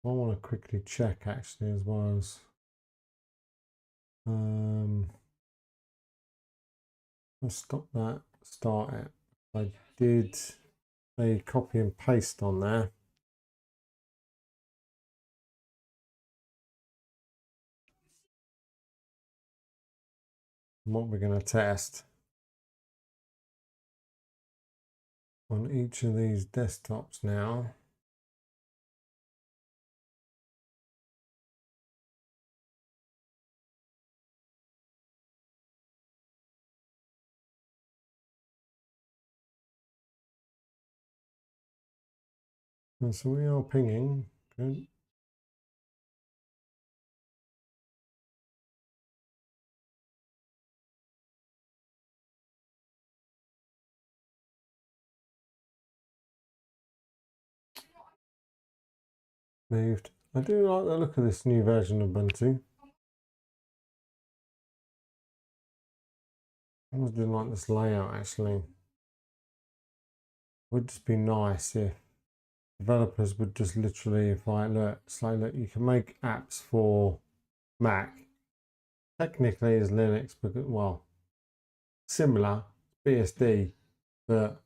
Speaker 1: I want to quickly check actually as well as let's stop that, start it. I did a copy and paste on there. And what we're going to test on each of these desktops now. And so we are pinging Good. Moved. I do like the look of this new version of Ubuntu. I always do like this layout actually. Would just be nice if developers would just literally, if like, look, it's like, look, you can make apps for Mac. Technically it's Linux, because, well, similar, BSD, but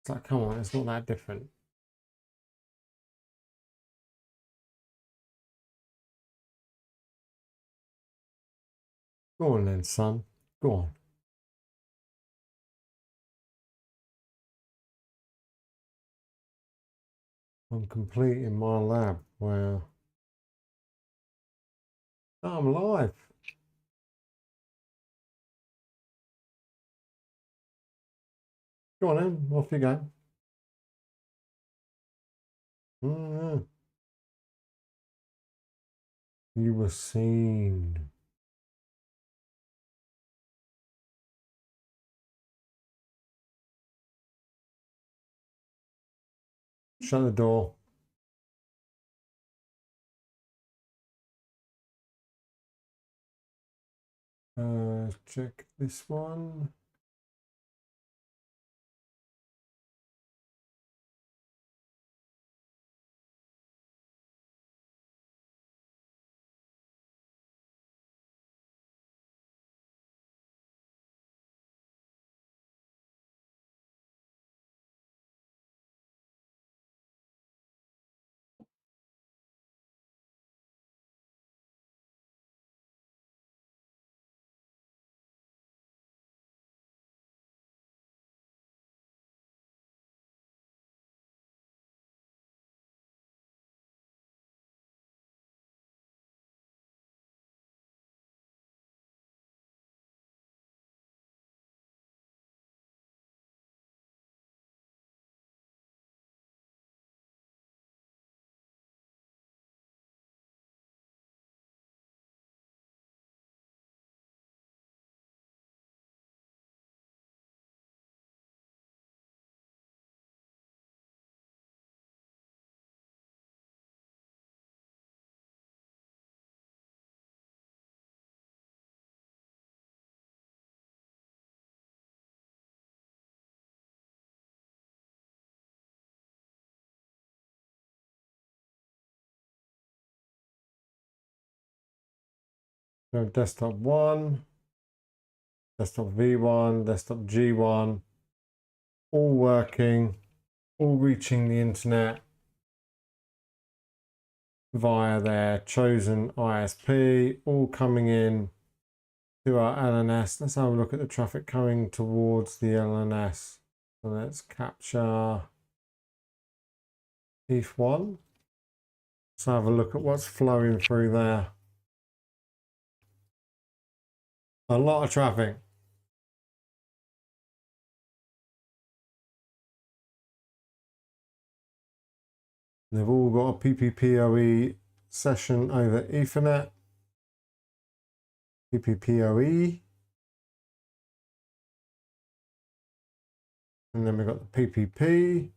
Speaker 1: it's like, come on, it's not that different. Go on then, son. Go on. I'm completing my lab where I'm live. Go on then, off you go. You were seen. Shut the door. Check this one. So desktop 1, desktop V1, desktop G1, all working, all reaching the internet via their chosen ISP, all coming in to our LNS. Let's have a look at the traffic coming towards the LNS. So let's capture ETH1. Let's have a look at what's flowing through there. A lot of traffic. They've all got a PPPoE session over Ethernet. PPPoE. And then we've got the PPP.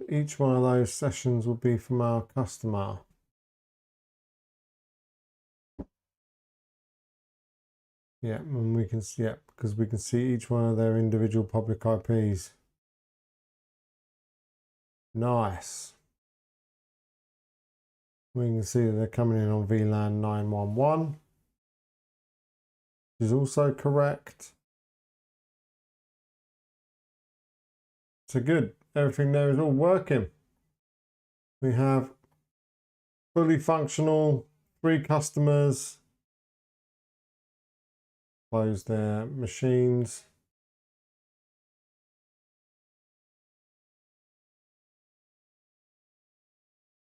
Speaker 1: Each one of those sessions will be from our customer. Yeah, and we can see, yeah, because we can see each one of their individual public IPs. Nice. We can see that they're coming in on VLAN 911, which is also correct. So good, everything there is all working. We have fully functional, 3 customers. Close their machines.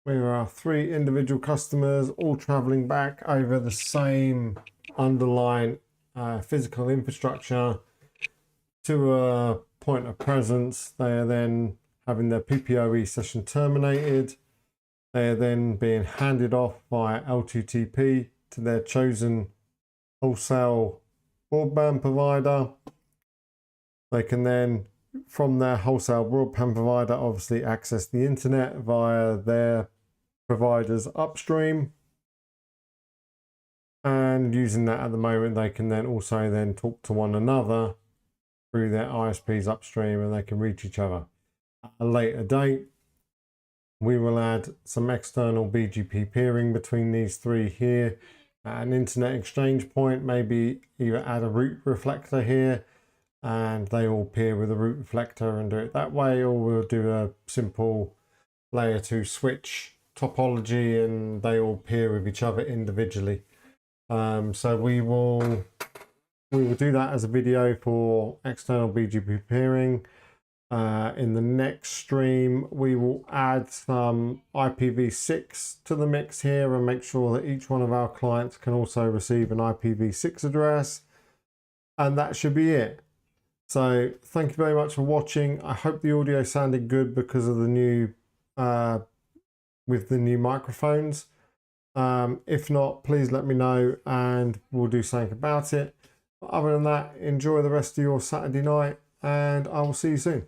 Speaker 1: we are 3 individual customers all traveling back over the same underlying physical infrastructure to a point of presence. They are then having their PPPoE session terminated. They are then being handed off via L2TP to their chosen wholesale broadband provider. They can then, from their wholesale broadband provider, obviously access the internet via their providers upstream. And using that at the moment, they can then also then talk to one another through their ISPs upstream, and they can reach each other. At a later date, we will add some external BGP peering between these 3 here. An internet exchange point, maybe either add a route reflector here and they all peer with a route reflector and do it that way, or we'll do a simple layer 2 switch topology and they all peer with each other individually. So we will do that as a video for external BGP peering. In the next stream, we will add some IPv6 to the mix here and make sure that each one of our clients can also receive an IPv6 address. And that should be it. So thank you very much for watching. I hope the audio sounded good because of the new, with the new microphones. If not, please let me know and we'll do something about it. But other than that, enjoy the rest of your Saturday night and I will see you soon.